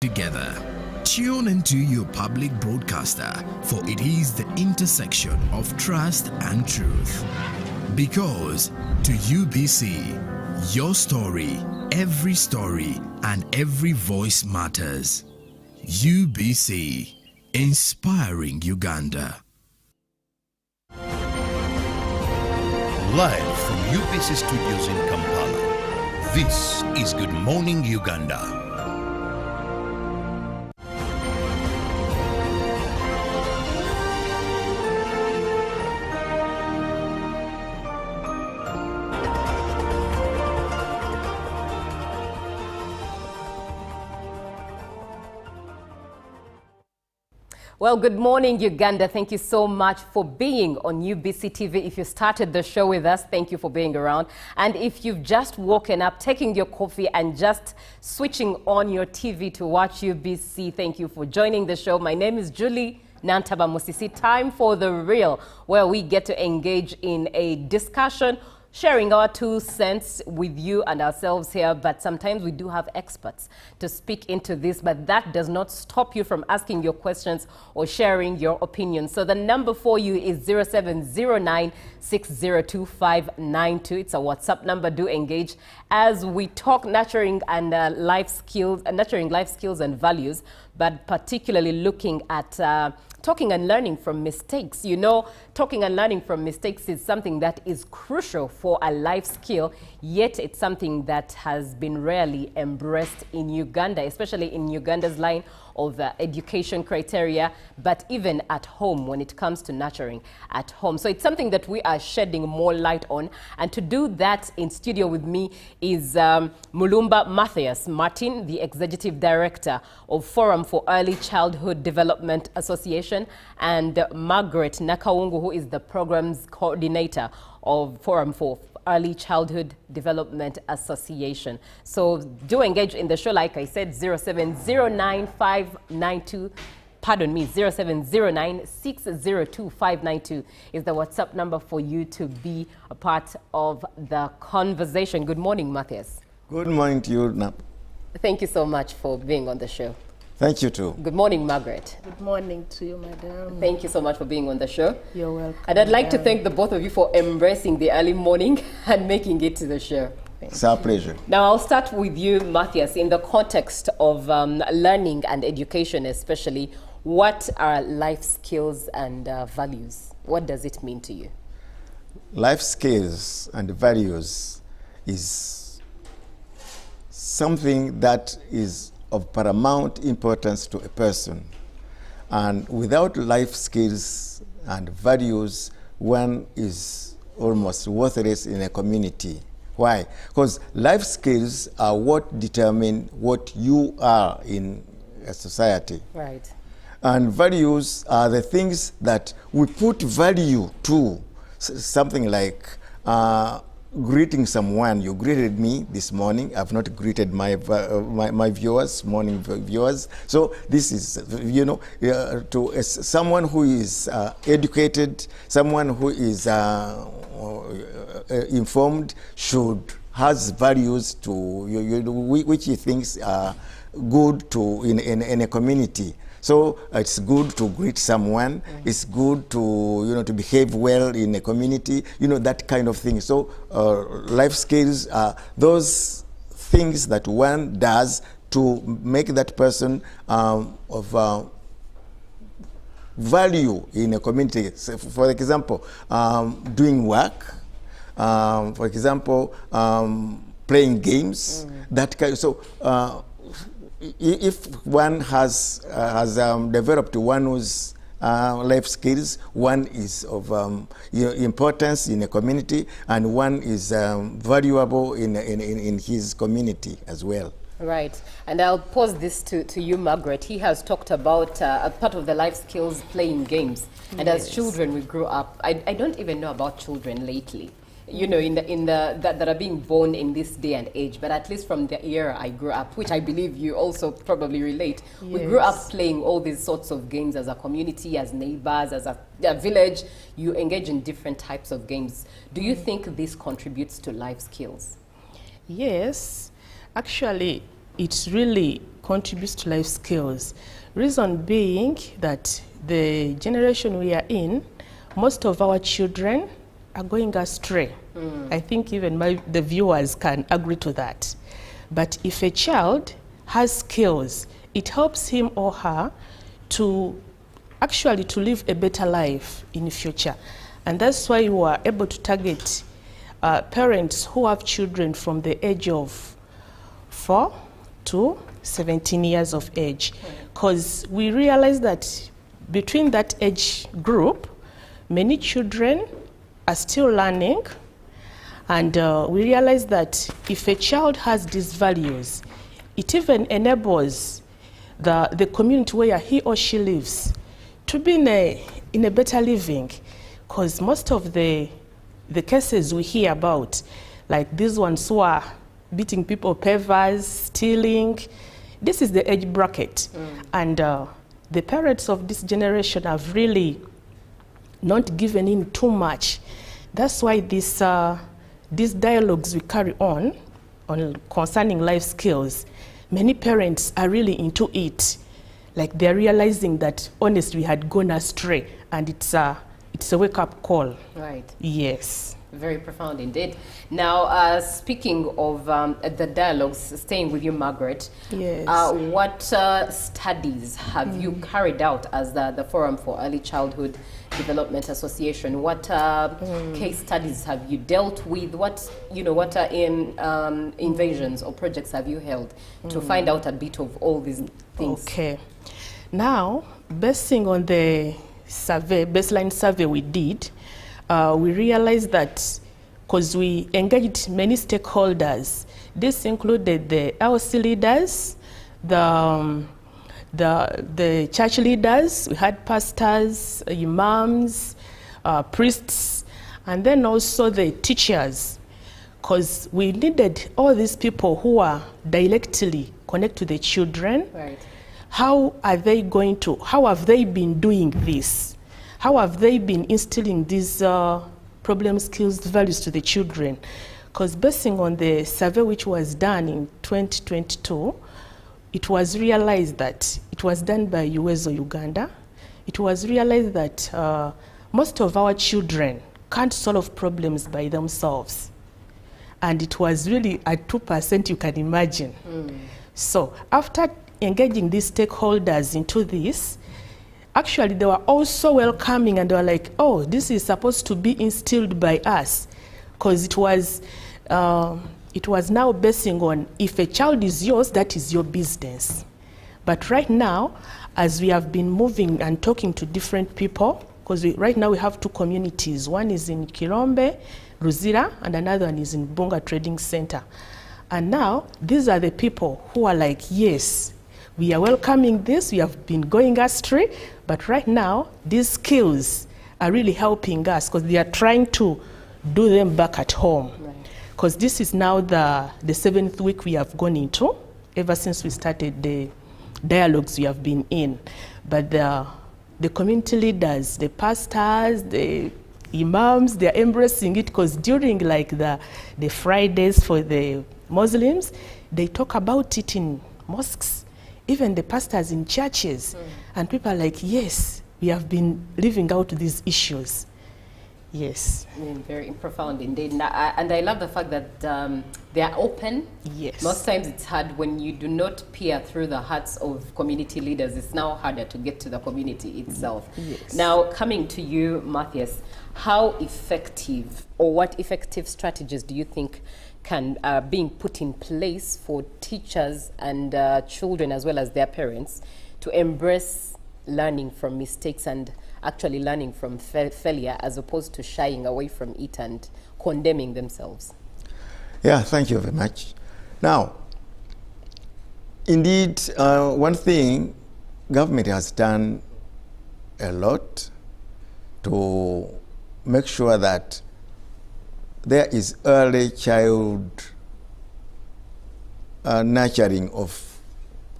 together. Tune into your public broadcaster, for it is the intersection of trust and truth. Because to UBC, your story, and every voice matters. UBC, inspiring Uganda. Live from UBC Studios in Kampala, this is Good Morning Uganda. Well, good morning, Uganda. Thank you so much for being on UBC TV. If you started the show with us, thank you for being around. And if you've just woken up, taking your coffee and just switching on your TV to watch UBC, thank you for joining the show. My name is Julie Nantaba Musisi. Time for The Real, where we get to engage in a discussion, sharing our 2 cents with you and ourselves here, but sometimes we do have experts to speak into this, but that does not stop you from asking your questions or sharing your opinions. So the number for you is 0709602592. It's a WhatsApp number. Do engage as we talk nurturing and life skills and values, but particularly looking at talking and learning from mistakes. You know, talking and learning from mistakes is something that is crucial for a life skill, yet it's something that has been rarely embraced in Uganda, especially in Uganda's line of education criteria, but even at home when it comes to nurturing at home. So it's something that we are shedding more light on. And to do that, in studio with me is Mulumba Matthias Martin, the Executive Director of Forum for Early Childhood Development Association, and Margaret Nakawungu, who is the Programs Coordinator of Forum for Early Childhood Development Association. So do engage in the show, like I said, 0709592602 is the WhatsApp number for you to be a part of the conversation. Good morning, Matthias. Good morning to you, Nap. Thank you so much for being on the show. Thank you too. Good morning, Margaret. Good morning to you, madam. Thank you so much for being on the show. You're welcome. And I'd like to thank the both of you for embracing the early morning and making it to the show. It's our pleasure. Now, I'll start with you, Matthias, in the context of learning and education especially. What are life skills and values? What does it mean to you? Life skills and values is something that is of paramount importance to a person. And without life skills and values, one is almost worthless in a community. Why? Because life skills are what determine what you are in a society. Right. And values are the things that we put value to. Something like greeting someone. You greeted me this morning. I've not greeted my viewers, morning viewers. So this is, you know, to someone who is educated, someone who is informed, has values to which he thinks are good to in a community. So it's good to greet someone. It's good to to behave well in a community. That kind of thing. So life skills are those things that one does to make that person of value in a community. So for example, doing work. For example, playing games. That kind. So. If one has developed one's life skills, one is of importance in a community, and one is valuable in his community as well. Right. And I'll pose this to you, Margaret. He has talked about as part of the life skills, playing games. And as children, we grew up. I don't even know about children lately. That are being born in this day and age, but at least from the era I grew up, which I believe you also probably relate. Yes. We grew up playing all these sorts of games as a community, as neighbors, as a village. You engage in different types of games. Do you think this contributes to life skills? Yes, actually, it really contributes to life skills. Reason being that the generation we are in, most of our children are going astray. I think even the viewers can agree to that. But if a child has skills, it helps him or her to actually to live a better life in the future. And that's why we are able to target parents who have children from the age of 4 to 17 years of age. Because we realize that between that age group, many children are still learning. And we realize that if a child has these values, it even enables the community where he or she lives to be in a better living. Because most of the cases we hear about, like these ones who are beating people, pavers, stealing, this is the age bracket. And the parents of this generation have really not given in too much. That's why these dialogues we carry on concerning life skills, many parents are really into it. Like they're realizing that honestly we had gone astray, and it's a wake-up call. Right. Yes. Very profound indeed. Now, speaking of the dialogues, staying with you, Margaret, Yes. what studies have you carried out as the Forum for Early Childhood Development Association? What case studies have you dealt with? What invasions or projects have you held to find out a bit of all these things? Okay. Now, basing on the baseline survey we did, we realized that because we engaged many stakeholders, this included the LC leaders, the church leaders, we had pastors, imams, priests, and then also the teachers, because we needed all these people who are directly connected to the children. Right. How have they been doing this? How have they been instilling these problem skills values to the children? Because basing on the survey which was done in 2022, it was realized that it was done by Uwezo Uganda. It was realized that most of our children can't solve problems by themselves. And it was really at 2%, you can imagine. So after engaging these stakeholders into this, actually they were also welcoming, and they were like, oh, this is supposed to be instilled by us. Because it was now basing on, if a child is yours, that is your business. But right now, as we have been moving and talking to different people, because right now we have two communities. One is in Kirombe, Ruzira, and another one is in Bunga Trading Center. And now, these are the people who are like, yes, we are welcoming this, we have been going astray, but right now, these skills are really helping us because they are trying to do them back at home. Because this is now the 7th week we have gone into, ever since we started the dialogues we have been in. But the community leaders, the pastors, the imams, they're embracing it, because during like the Fridays for the Muslims, they talk about it in mosques, even the pastors in churches. And people are like, yes, we have been living out these issues. Yes. Very profound indeed. And I love the fact that they are open. Yes. Most times it's hard when you do not peer through the hearts of community leaders. It's now harder to get to the community itself. Yes. Now, coming to you, Matthias, how effective or what effective strategies do you think can being put in place for teachers and children as well as their parents to embrace learning from mistakes and actually learning from failure as opposed to shying away from it and condemning themselves? Yeah, thank you very much. Now, indeed, one thing, government has done a lot to make sure that there is early child nurturing of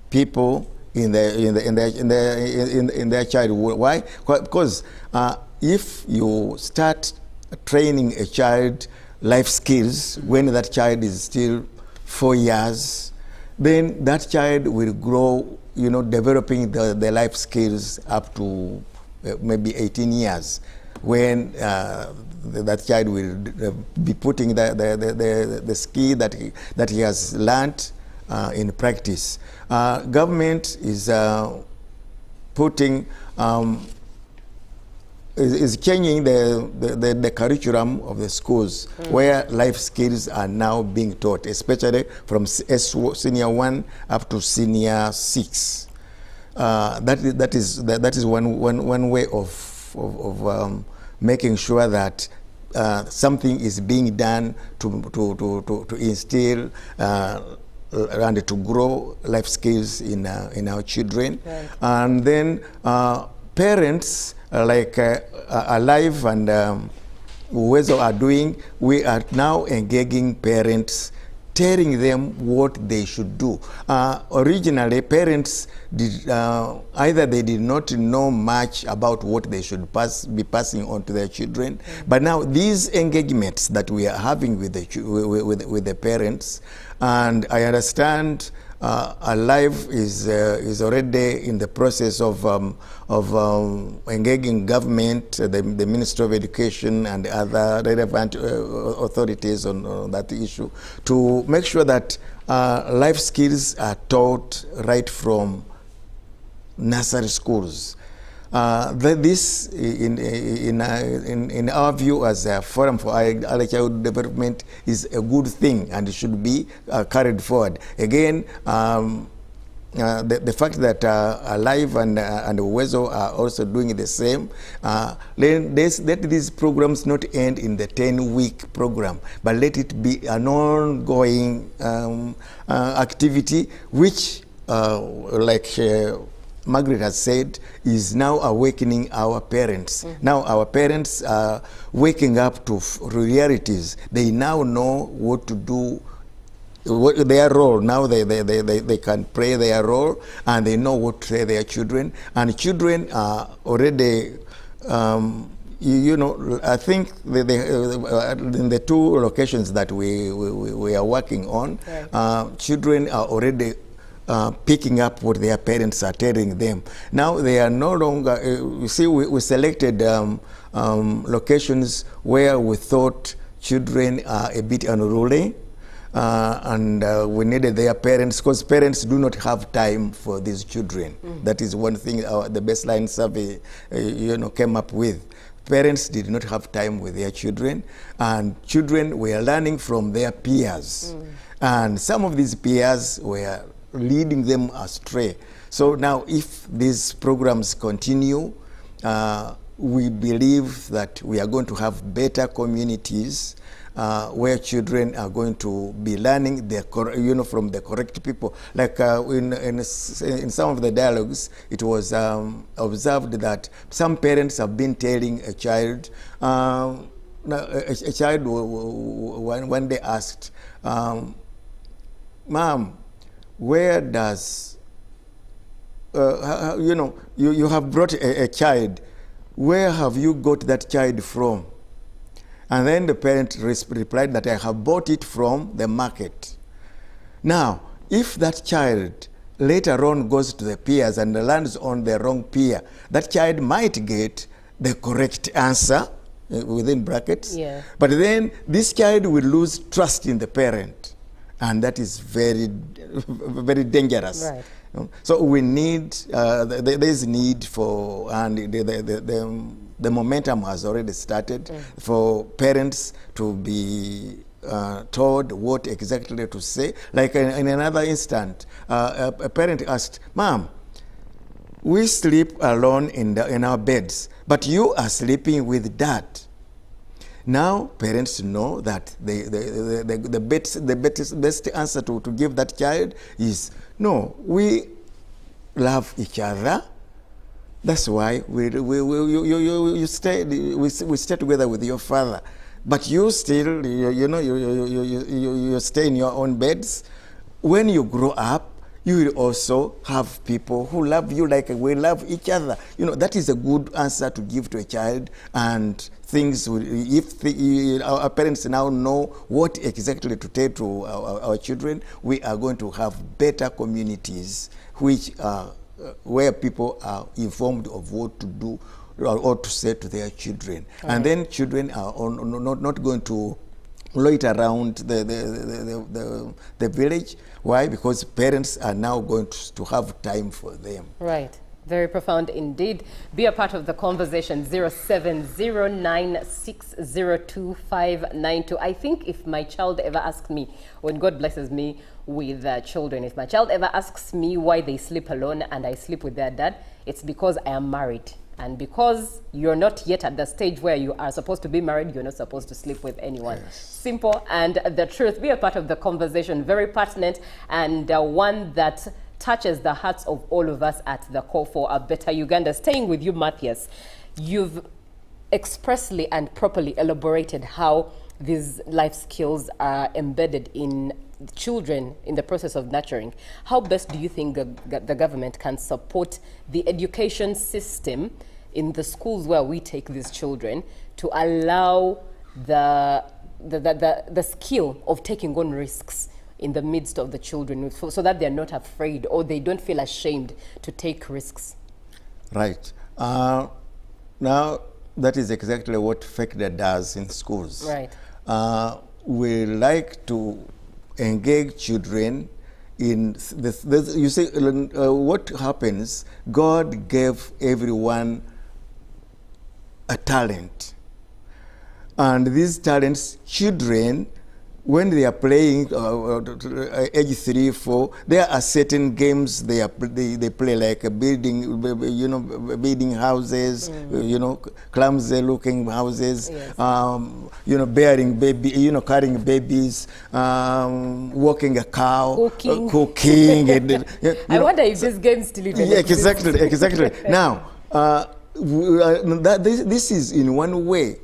people in their childhood. Why? Because if you start training a child life skills when that child is still 4 years, then that child will grow, developing the life skills up to maybe 18 years, when that child will be putting the skill that he has learned in practice. Government is putting is changing the curriculum of the schools, where life skills are now being taught, especially from senior 1 up to senior 6. That is one way of making sure that something is being done to instill and to grow life skills in our children. Right. And then parents like Alive and Uwezo are doing, we are now engaging parents, telling them what they should do. Originally, parents did either they did not know much about what they should be passing on to their children, but now these engagements that we are having with the parents, and I understand Alive is already in the process of engaging government, the Ministry of Education and other relevant authorities on that issue, to make sure that life skills are taught right from nursery schools. This, in our view as a Forum for Early Childhood Development, is a good thing and should be carried forward. Again, the fact that Alive and Uwezo are also doing the same, let these programs not end in the 10-week program, but let it be an ongoing activity, which, like Margaret has said, is now awakening our parents. Now our parents are waking up to realities. They now know what to do, what their role. Now they can play their role, and they know what to tell their children. And children are already, I think in the 2 locations that we are working on, right, children are already picking up what their parents are telling them. Now they are no longer, you see, we selected locations where we thought children are a bit unruly, and we needed their parents, because parents do not have time for these children. That is one thing the baseline survey came up with. Parents did not have time with their children, and children were learning from their peers. And some of these peers were leading them astray. So now, if these programs continue, we believe that we are going to have better communities where children are going to be learning from the correct people. Like in some of the dialogues, it was observed that some parents have been telling a child, a child one day asked, "Mom, where does, you have brought a child, where have you got that child from?" And then the parent replied that, "I have bought it from the market." Now, if that child later on goes to the peers and lands on the wrong peer, that child might get the correct answer, within brackets, yeah, but then this child will lose trust in the parent. And that is very, very dangerous. Right. So we need, there is need for, and the momentum has already started for parents to be told what exactly to say. Like in another instant, a parent asked, "Mom, we sleep alone in our beds, but you are sleeping with Dad." Now parents know that the best answer to give that child is, "No, we love each other. That's why we stay together with your father. But you still, you stay in your own beds. When you grow up, you will also have people who love you like we love each other. You know, that is a good answer to give to a child, and things will, if our parents now know what exactly to tell to our children, we are going to have better communities which are where people are informed of what to do or to say to their children. Right. And then children are not going to loiter around the village. Why? Because parents are now going to have time for them. Right. Very profound indeed. Be a part of the conversation. 0709602592. I think if my child ever asks me, when God blesses me with children, if my child ever asks me why they sleep alone and I sleep with their dad, it's because I am married. And because you're not yet at the stage where you are supposed to be married, you're not supposed to sleep with anyone. Yes. Simple and the truth. Be a part of the conversation. Very pertinent, and one that touches the hearts of all of us at the call for a better Uganda. Staying with you, Matthias, you've expressly and properly elaborated how these life skills are embedded in children in the process of nurturing. How best do you think the government can support the education system in the schools where we take these children to allow the skill of taking on risks in the midst of the children, so that they're not afraid or they don't feel ashamed to take risks? Right. Now, that is exactly what FECDA does in schools. Right. We like to engage children in this. You see, what happens, God gave everyone a talent. And these talents, children, when they are playing age 3, 4, there are certain games they play, like building houses, clumsy-looking houses, yes. Bearing baby, carrying babies, walking a cow, cooking. And, I wonder if this game still even exists. Exactly. Now, this is in one way.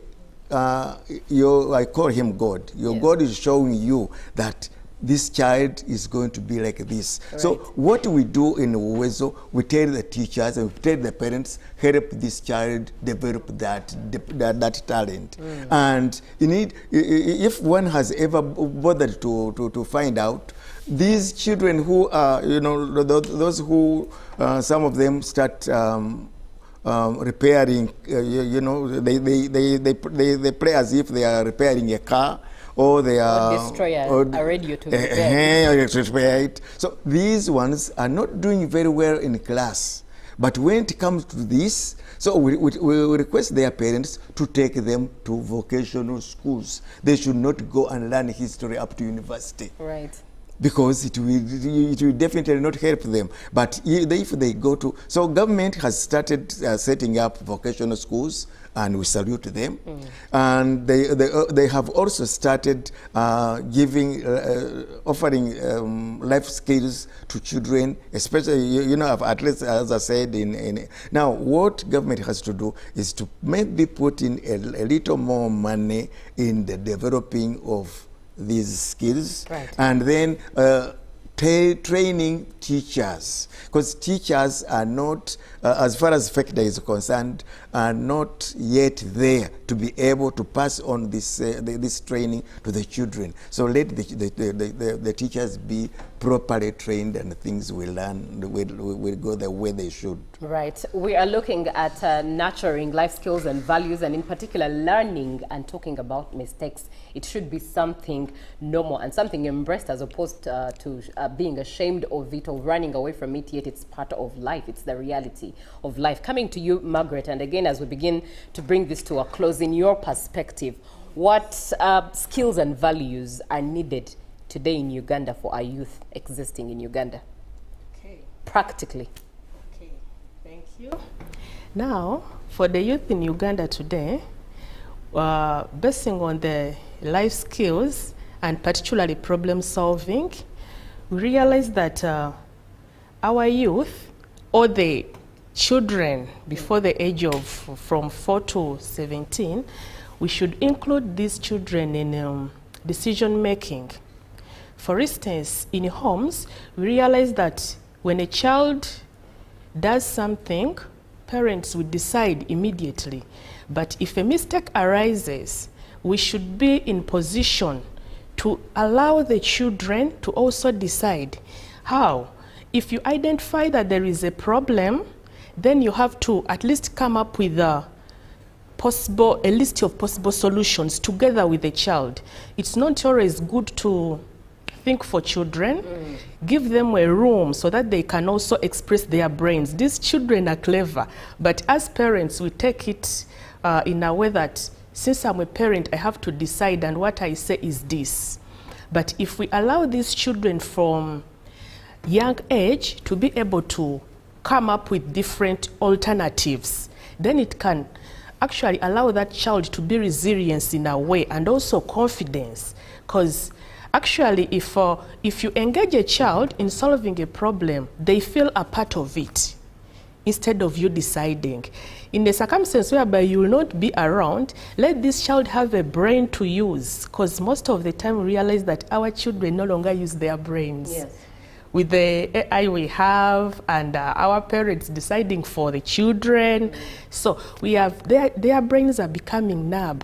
I call him God. Your yes. God is showing you that this child is going to be like this. Right. So what we do in Uwezo, we tell the teachers and we tell the parents, help this child develop that talent. And you need, if one has ever bothered to find out, these children who are, those who, some of them start repairing, they play as if they are repairing a car, or they are destroy a radio to repair it. So these ones are not doing very well in class. But when it comes to this, so we request their parents to take them to vocational schools. They should not go and learn history up to university. Right. Because it will definitely not help them. But if they go to, so government has started setting up vocational schools, and we salute them. And they have also started offering life skills to children, especially, at least as I said, now what government has to do is to maybe put in a little more money in the developing of these skills, right. And then training teachers, because teachers are not, as far as FECDA is concerned, are not yet there to be able to pass on this training to the children. So let the teachers be properly trained, and things will go the way they should. Right. We are looking at nurturing life skills and values, and in particular learning and talking about mistakes. It should be something normal and something embraced, as opposed to being ashamed of it or running away from it, yet it's part of life. It's the reality of life. Coming to you, Margaret, and again, as we begin to bring this to a close, in your perspective, what skills and values are needed today in Uganda for our youth existing in Uganda? Okay. Practically. Okay, thank you. Now, for the youth in Uganda today, basing on the life skills and particularly problem solving, we realize that our youth, or the children before the age of from 4 to 17, we should include these children in decision making. For instance, in homes, we realize that when a child does something, parents would decide immediately. But if a mistake arises, we should be in position to allow the children to also decide. How? If you identify that there is a problem, then you have to at least come up with a list of possible solutions together with the child. It's not always good to think for children. Give them a room so that they can also express their brains. These children are clever, but as parents, we take it in a way that since I'm a parent, I have to decide, and what I say is this. But if we allow these children from young age to be able to come up with different alternatives, then it can actually allow that child to be resilient in a way, and also confidence. Because actually, if you engage a child in solving a problem, they feel a part of it instead of you deciding. In the circumstance whereby you will not be around, let this child have a brain to use, because most of the time we realize that our children no longer use their brains. Yes. With the AI we have, and our parents deciding for the children. So we have, their brains are becoming numb.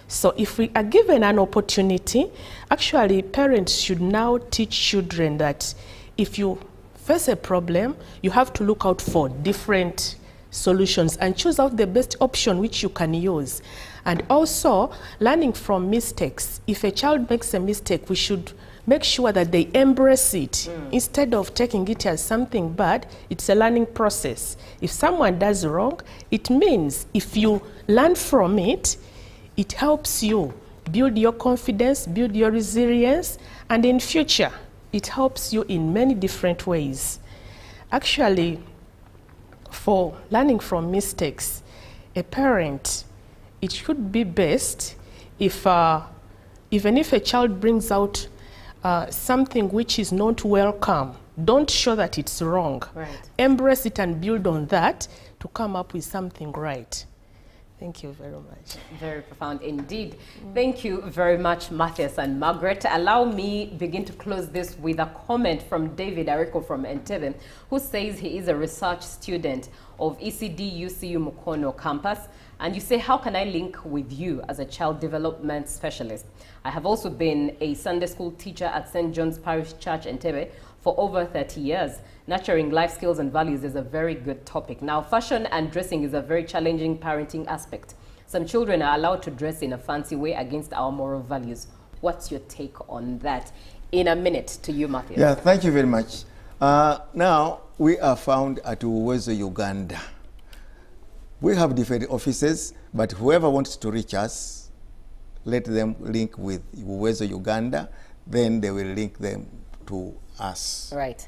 So if we are given an opportunity, actually parents should now teach children that if you face a problem, you have to look out for different solutions and choose out the best option which you can use. And also learning from mistakes. If a child makes a mistake, we should make sure that they embrace it. Instead of taking it as something bad, it's a learning process. If someone does wrong, it means if you learn from it, it helps you build your confidence, build your resilience, and in future, it helps you in many different ways. Actually, for learning from mistakes, a parent, it should be best if, even if a child brings out something which is not welcome, don't show that it's wrong. Right. Embrace it and build on that to come up with something right. Thank you very much. Very profound indeed. Thank you very much, Matthias and Margaret. Allow me begin to close this with a comment from David Ariko from Entebbe, who says he is a research student of ECD UCU Mukono campus. And you say, how can I link with you as a child development specialist? I have also been a Sunday school teacher at St. John's Parish Church, Entebbe, for over 30 years. Nurturing life skills and values is a very good topic. Now, fashion and dressing is a very challenging parenting aspect. Some children are allowed to dress in a fancy way against our moral values. What's your take on that? In a minute, to you, Matthew. Yeah, thank you very much. Now, we are found at Uwezo, Uganda. We have different offices, but whoever wants to reach us, let them link with Uwezo, Uganda, then they will link them to us. Right.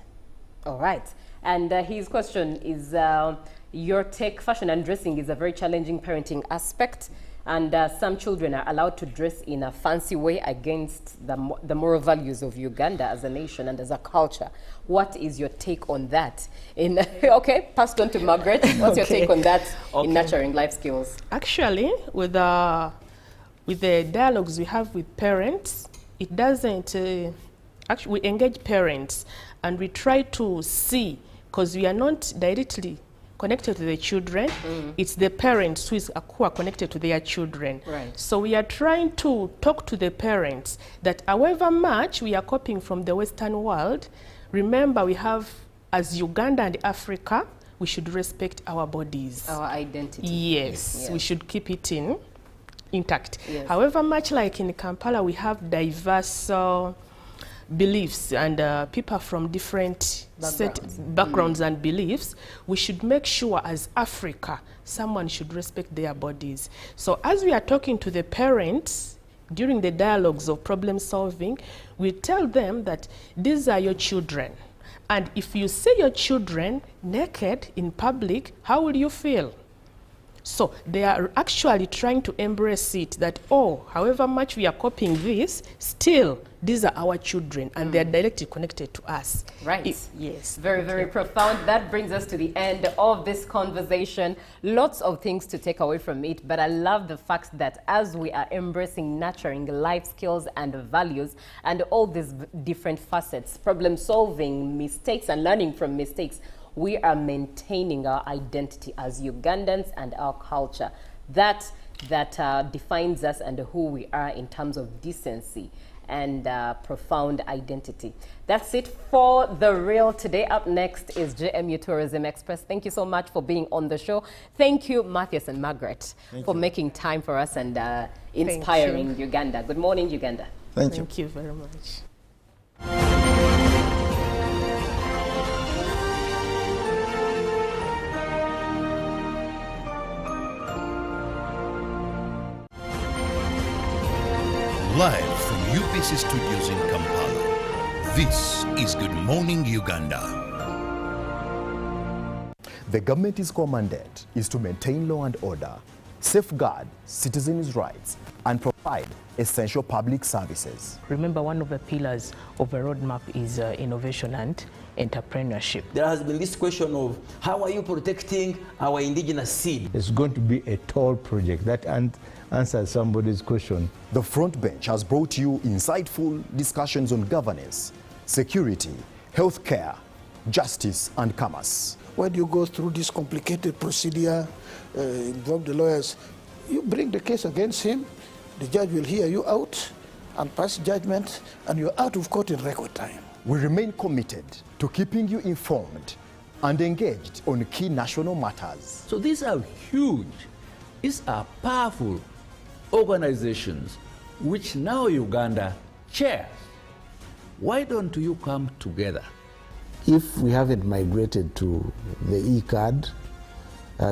All right. And his question is, your take, fashion and dressing is a very challenging parenting aspect, and some children are allowed to dress in a fancy way against the moral values of Uganda as a nation and as a culture. What is your take on that? Okay, passed on to Margaret. What's your take on that in nurturing life skills? Actually, with the dialogues we have with parents, it doesn't, actually we engage parents and we try to see, because we are not directly connected to the children, it's the parents who are connected to their children. Right. So we are trying to talk to the parents that however much we are copying from the Western world, remember we have, as Uganda and Africa, we should respect our bodies. Our identity. Yes, we should keep it intact. Yes. However much like in Kampala, we have diverse beliefs and people from different backgrounds and beliefs, we should make sure as Africa, someone should respect their bodies. So as we are talking to the parents during the dialogues of problem solving, we tell them that these are your children. And if you see your children naked in public, how will you feel? So they are actually trying to embrace it that, oh, however much we are copying this, still these are our children and they are directly connected to us. Right. Yes. Very, very profound. That brings us to the end of this conversation. Lots of things to take away from it, but I love the fact that as we are embracing nurturing life skills and values and all these different facets, problem solving, mistakes and learning from mistakes, we are maintaining our identity as Ugandans and our culture. That defines us and who we are in terms of decency and profound identity. That's it for The Real today. Up next is JMU Tourism Express. Thank you so much for being on the show. Thank you, Matthias and Margaret, for making time for us and inspiring Uganda. Good morning, Uganda. Thank you very much. Live from UBC Studios in Kampala, this is Good Morning Uganda. The government's mandate is to maintain law and order, safeguard citizens' rights, and provide essential public services. Remember, one of the pillars of a roadmap is innovation and entrepreneurship. There has been this question of how are you protecting our indigenous seed? It's going to be a tall project. That answers somebody's question. The Front Bench has brought you insightful discussions on governance, security, healthcare, justice, and commerce. When you go through this complicated procedure, involve the lawyers, you bring the case against him, the judge will hear you out and pass judgment, and you're out of court in record time. We remain committed to keeping you informed and engaged on key national matters. So these are huge, these are powerful organizations which now Uganda chairs. Why don't you come together? If we haven't migrated to the e-card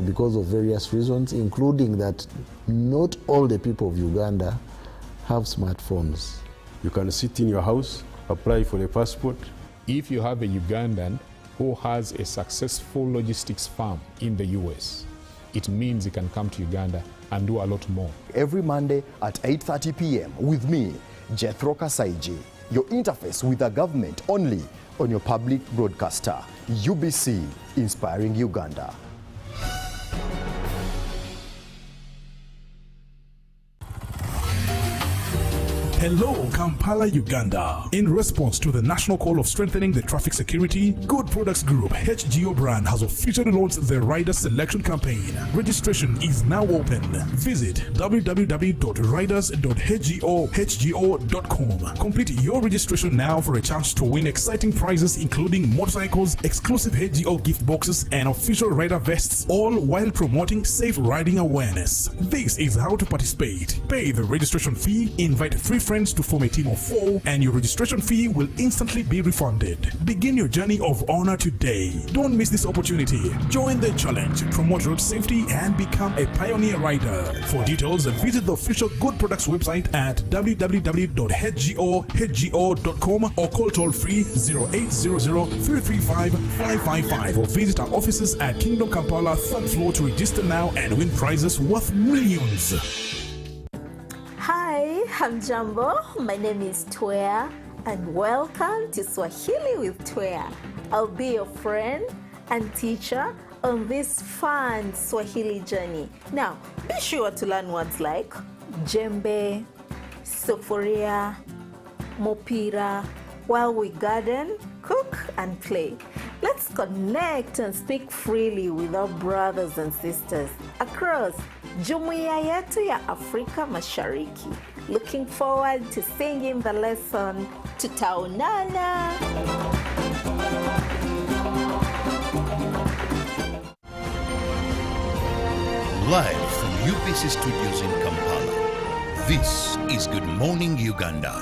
because of various reasons, including that not all the people of Uganda have smartphones. You can sit in your house, apply for a passport. If you have a Ugandan who has a successful logistics firm in the US, it means he can come to Uganda and do a lot more. Every Monday at 8:30 p.m. with me, Jethro Kasaiji, your interface with the government only on your public broadcaster, UBC, Inspiring Uganda. Hello, Kampala, Uganda. In response to the national call of strengthening the traffic security, Good Products Group HGO brand has officially launched the Rider Selection Campaign. Registration is now open. Visit www.riders.hgo.com. Complete your registration now for a chance to win exciting prizes including motorcycles, exclusive HGO gift boxes, and official rider vests, all while promoting safe riding awareness. This is how to participate. Pay the registration fee, invite free friends to form a team of 4, and your registration fee will instantly be refunded. Begin your journey of honor today. Don't miss this opportunity. Join the challenge, promote road safety, and become a pioneer rider. For details, visit the official Good Products website at www.hgo.com or call toll free 0800-335-555 or visit our offices at Kingdom Kampala 3rd floor to register now and win prizes worth millions. Hi, hamjambo. My name is Twea and welcome to Swahili with Twea. I'll be your friend and teacher on this fun Swahili journey. Now, be sure to learn words like jembe, sufuria, mopira, while we garden, cook and play. Let's connect and speak freely with our brothers and sisters across Jumuiya yetu ya Afrika Mashariki. Looking forward to singing the lesson. Tutaonana. Live from UBC Studios in Kampala, this is Good Morning Uganda.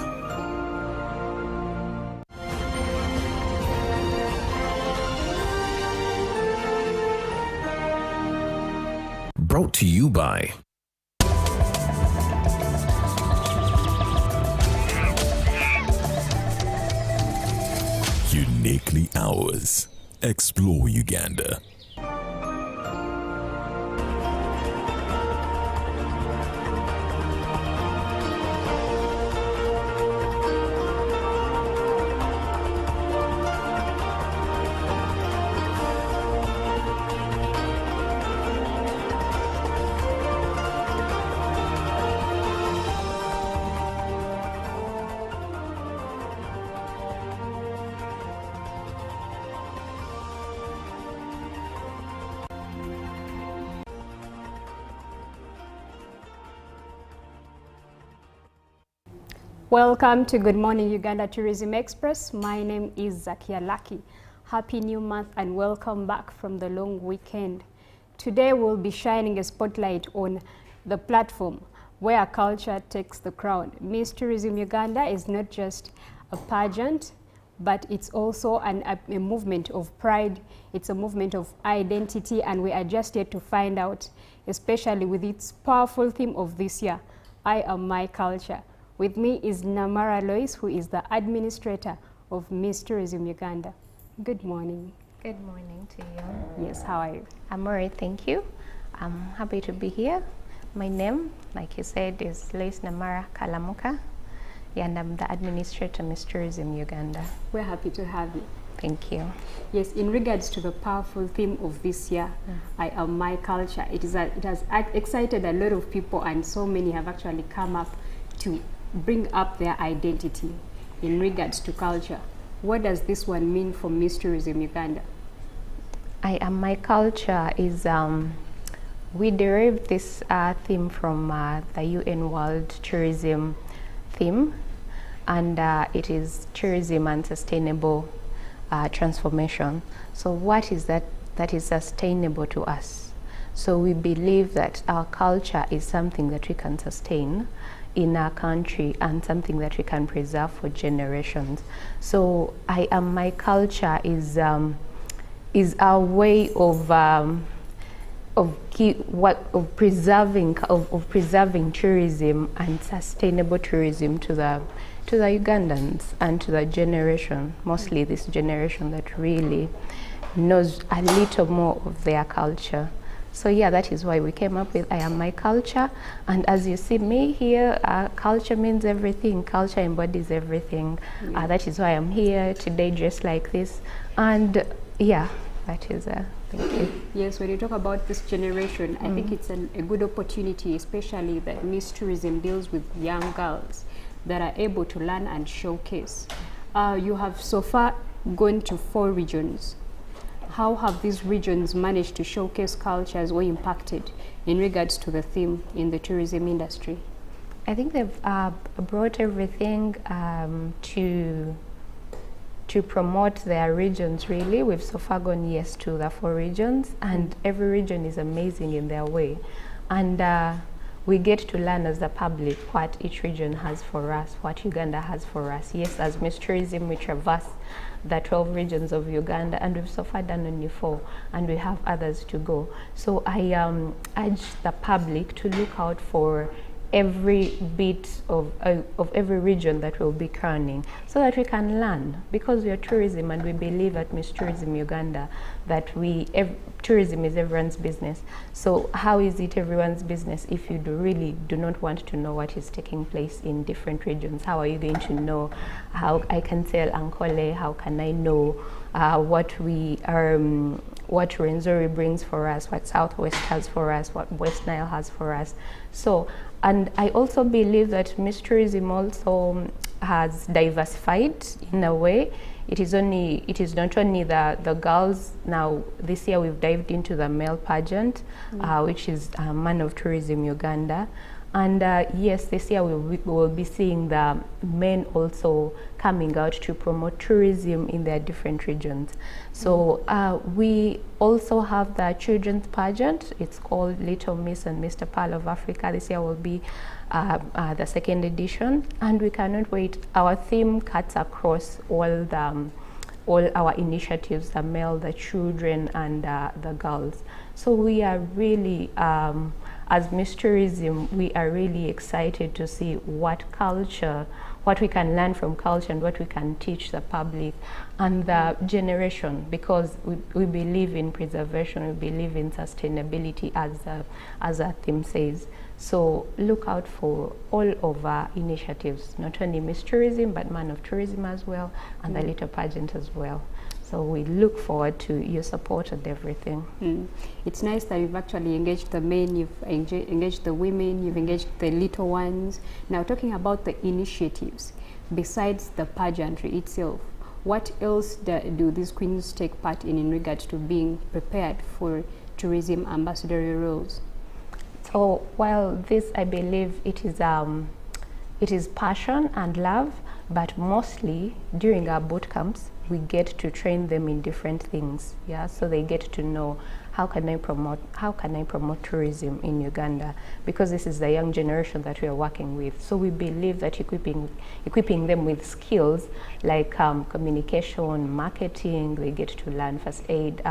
Brought to you by Uniquely Ours. Explore Uganda. Welcome to Good Morning Uganda Tourism Express. My name is Zakia Laki. Happy new month and welcome back from the long weekend. Today we'll be shining a spotlight on the platform where culture takes the crown. Miss Tourism Uganda is not just a pageant, but it's also a movement of pride. It's a movement of identity, and we are just here to find out, especially with its powerful theme of this year, I Am My Culture. With me is Namara Lois, who is the administrator of Miss Tourism Uganda. Good morning. Good morning to you. Yes, how are you? I'm all right, thank you. I'm happy to be here. My name, like you said, is Lois Namara Kalamuka, and I'm the administrator of Miss Tourism Uganda. We're happy to have you. Thank you. Yes, in regards to the powerful theme of this year, I Am My Culture, it has excited a lot of people, and so many have actually come up to bring up their identity in regards to culture. What does this one mean for Miss Tourism Uganda? I Am My Culture is, we derived this theme from the UN World Tourism theme, and it is tourism and sustainable transformation. So what is that is sustainable to us? So we believe that our culture is something that we can sustain in our country and something that we can preserve for generations. So I Am My Culture is our way of preserving tourism and sustainable tourism to the Ugandans and to the generation, mostly this generation that really knows a little more of their culture. So yeah, that is why we came up with I Am My Culture. And as you see me here, culture means everything. Culture embodies everything. That is why I'm here today dressed like this. And yeah, that is thank you. Yes, when you talk about this generation, I think it's a good opportunity, especially that Miss Tourism deals with young girls that are able to learn and showcase. You have so far gone to 4 regions. How have these regions managed to showcase cultures or impacted in regards to the theme in the tourism industry? I think they've brought everything to promote their regions, really. We've so far gone, yes, to the 4 regions, and every region is amazing in their way. And we get to learn as the public what each region has for us, what Uganda has for us. Yes, as Miss Tourism, we traverse the 12 regions of Uganda, and we've so far done only 4, and we have others to go. So I urge the public to look out for every bit of every region that we'll be crowning, so that we can learn, because we are tourism and we believe at Miss Tourism Uganda that tourism is everyone's business. So how is it everyone's business if you really do not want to know what is taking place in different regions? How are you going to know? How I can tell Ankole, how can I know what Rwenzori brings for us, what Southwest has for us, what West Nile has for us. So, and I also believe that Miss Tourism also has diversified in a way. It is not only the girls. Now this year we've dived into the male pageant, which is Man of Tourism Uganda. And yes, this year we will be seeing the men also coming out to promote tourism in their different regions. So we also have the children's pageant. It's called Little Miss and Mr. Pearl of Africa. This year will be the 2nd edition, and we cannot wait. Our theme cuts across all our initiatives, the male, the children, and the girls. So we are really, as Miss Tourism, we are really excited to see what we can learn from culture and what we can teach the public and the generation, because we believe in preservation, we believe in sustainability, as our theme says. So look out for all of our initiatives, not only Miss Tourism, but Man of Tourism as well, and the Little Pageant as well. So we look forward to your support and everything. It's nice that you've actually engaged the men, you've engaged the women, you've engaged the little ones. Now, talking about the initiatives, besides the pageantry itself, what else do these queens take part in regards to being prepared for tourism ambassadorial roles? So, well, this, I believe, it is it is passion and love, but mostly during our boot camps, we get to train them in different things. Yeah, so they get to know how can I promote tourism in Uganda, because this is the young generation that we are working with. So we believe that equipping them with skills like communication, marketing, they get to learn first aid,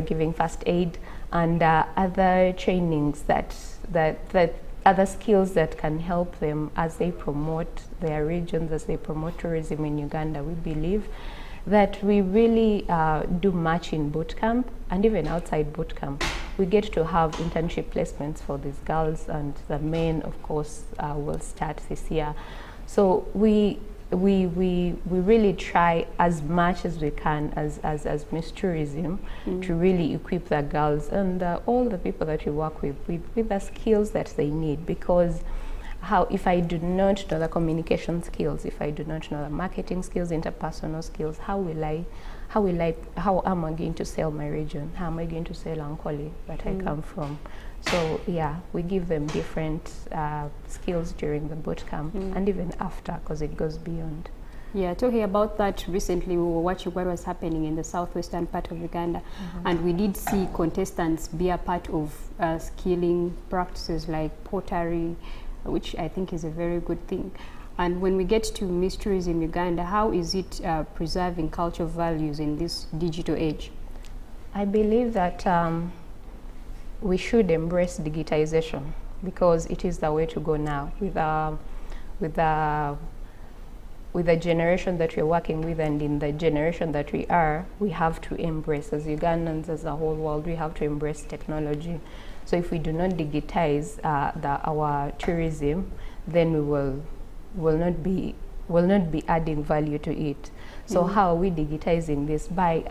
giving first aid and other trainings that other skills that can help them as they promote their regions, as they promote tourism in Uganda. We believe that we really do much in boot camp, and even outside boot camp. We get to have internship placements for these girls, and the men, of course, will start this year. So we really try as much as we can as Miss Tourism to really equip the girls and all the people that we work with the skills that they need, because if I do not know the communication skills, if I do not know the marketing skills, interpersonal skills, how am I going to sell my region? How am I going to sell Ankole that I come from? So yeah, we give them different skills during the boot camp and even after, because it goes beyond. Yeah, talking about that, recently we were watching what was happening in the southwestern part of Uganda, and we did see contestants be a part of skilling practices like pottery, which I think is a very good thing. And when we get to Miss Tourism Uganda, how is it preserving cultural values in this digital age? I believe that we should embrace digitization, because it is the way to go now with the generation that we're working with, and in the generation that we are, we have to embrace, as Ugandans, as the whole world, we have to embrace technology. So if we do not digitize our tourism, then we will not be adding value to it. So how are we digitizing this? By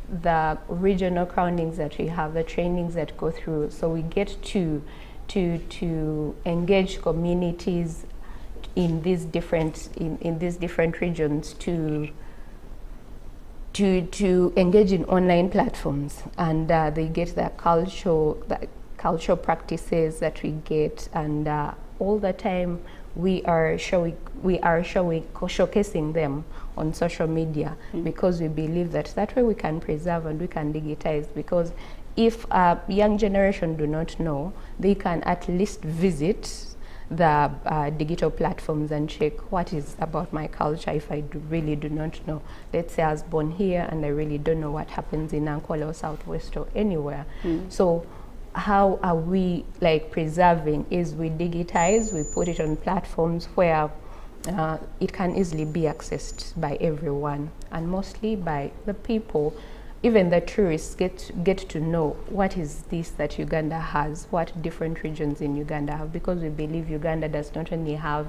the regional crownings that we have, the trainings that go through. So we get to engage communities in these different regions to engage in online platforms, and they get the cultural practices that we get, and all the time we are showcasing them on social media, because we believe that way we can preserve and we can digitize. Because if a young generation do not know, they can at least visit the digital platforms and check what is about my culture if I really do not know. Let's say I was born here and I really don't know what happens in Ankole or Southwest or anywhere. So how are we preserving is we digitize, we put it on platforms where it can easily be accessed by everyone, and mostly by the people. Even the tourists get to know what is this that Uganda has, what different regions in Uganda have, because we believe Uganda does not only have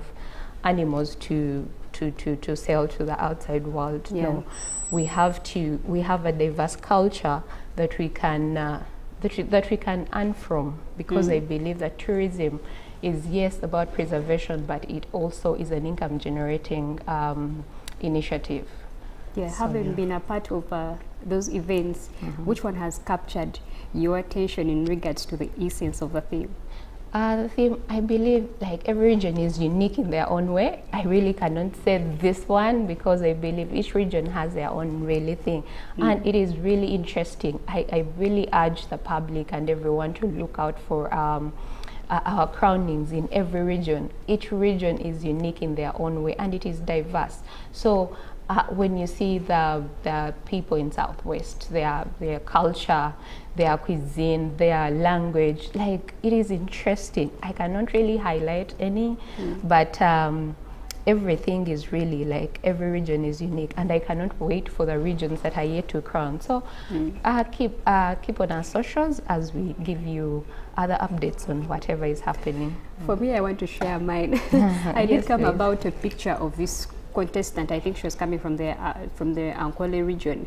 animals to sell to the outside world. Yeah. No, we have a diverse culture that we can earn from, because I believe that tourism is, yes, about preservation, but it also is an income generating initiative. Yeah, having been a part of those events, which one has captured your attention in regards to the essence of the theme? The theme, I believe, every region is unique in their own way. I really cannot say this one, because I believe each region has their own really thing. And it is really interesting. I really urge the public and everyone to look out for our crownings in every region. Each region is unique in their own way, and it is diverse. So when you see the people in Southwest, their culture, their cuisine, their language, it is interesting. I cannot really highlight any, but everything is really every region is unique, and I cannot wait for the regions that are yet to crown. So keep on our socials as we give you other updates on whatever is happening. For me, I want to share mine. I did come about a picture of this contestant. I think she was coming from the Ankole region,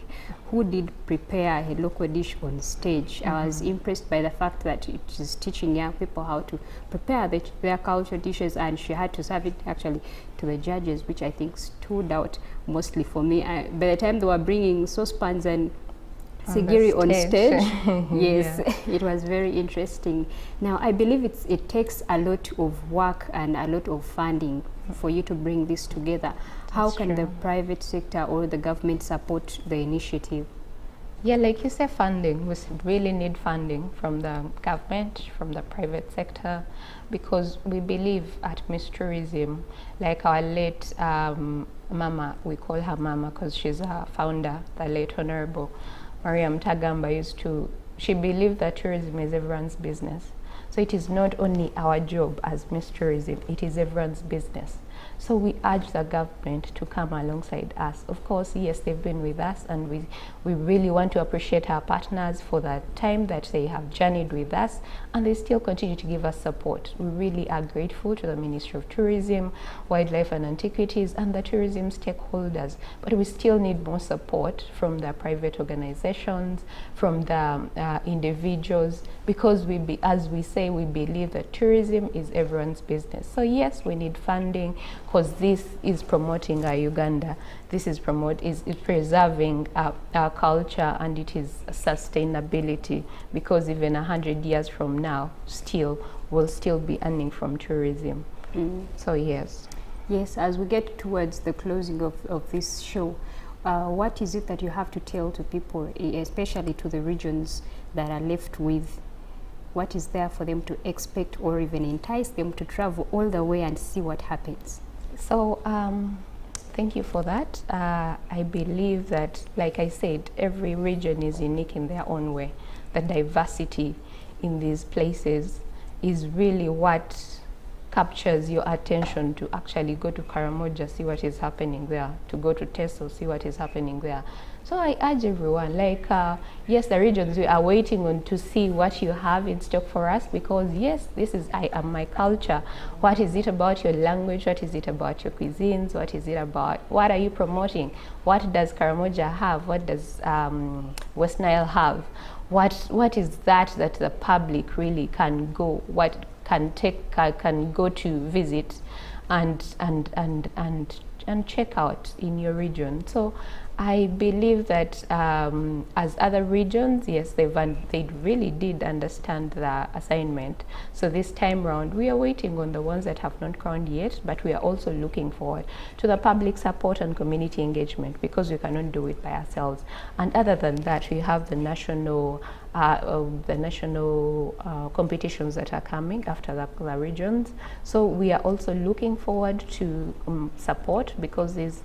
who did prepare a local dish on stage. I was impressed by the fact that it is teaching young people how to prepare their cultural dishes, and she had to serve it actually to the judges, which I think stood out mostly for me. By the time they were bringing saucepans and Sigiri on stage. Yes, Yeah. it was very interesting. Now, I believe it takes a lot of work and a lot of funding for you to bring this together. How can the private sector or the government support the initiative? Yeah, like you said, funding. We really need funding from the government, from the private sector, because we believe at Miss Tourism, like our late Mama, we call her Mama because she's a founder, the late Honorable Mariam Tagamba she believed that tourism is everyone's business. So it is not only our job as Miss Tourism, it is everyone's business. So we urge the government to come alongside us. Of course, yes, they've been with us, and we really want to appreciate our partners for the time that they have journeyed with us, and they still continue to give us support. We really are grateful to the Ministry of Tourism, Wildlife and Antiquities, and the tourism stakeholders. But we still need more support from the private organizations, from the individuals, because as we say, we believe that tourism is everyone's business. So yes, we need funding, because this is promoting our Uganda. This is preserving our culture, and it is sustainability, because even 100 years from now, we'll still be earning from tourism. So yes. Yes, as we get towards the closing of this show, what is it that you have to tell to people, especially to the regions that are left with? What is there for them to expect, or even entice them to travel all the way and see what happens? So thank you for that. I believe that, like I said, every region is unique in their own way. The diversity in these places is really what captures your attention to actually go to Karamoja, see what is happening there, to go to Teso, see what is happening there. So I urge everyone, yes, the regions, we are waiting on to see what you have in stock for us, because yes, this is I am my culture. What is it about your language? What is it about your cuisines? What is it about? What are you promoting? What does Karamoja have? What does West Nile have? What is that the public really can go? What can go to visit and check out in your region? So I believe that as other regions, yes, they really did understand the assignment. So this time round, we are waiting on the ones that have not crowned yet, but we are also looking forward to the public support and community engagement, because we cannot do it by ourselves. And other than that, we have the national competitions that are coming after the regions. So we are also looking forward to support, because these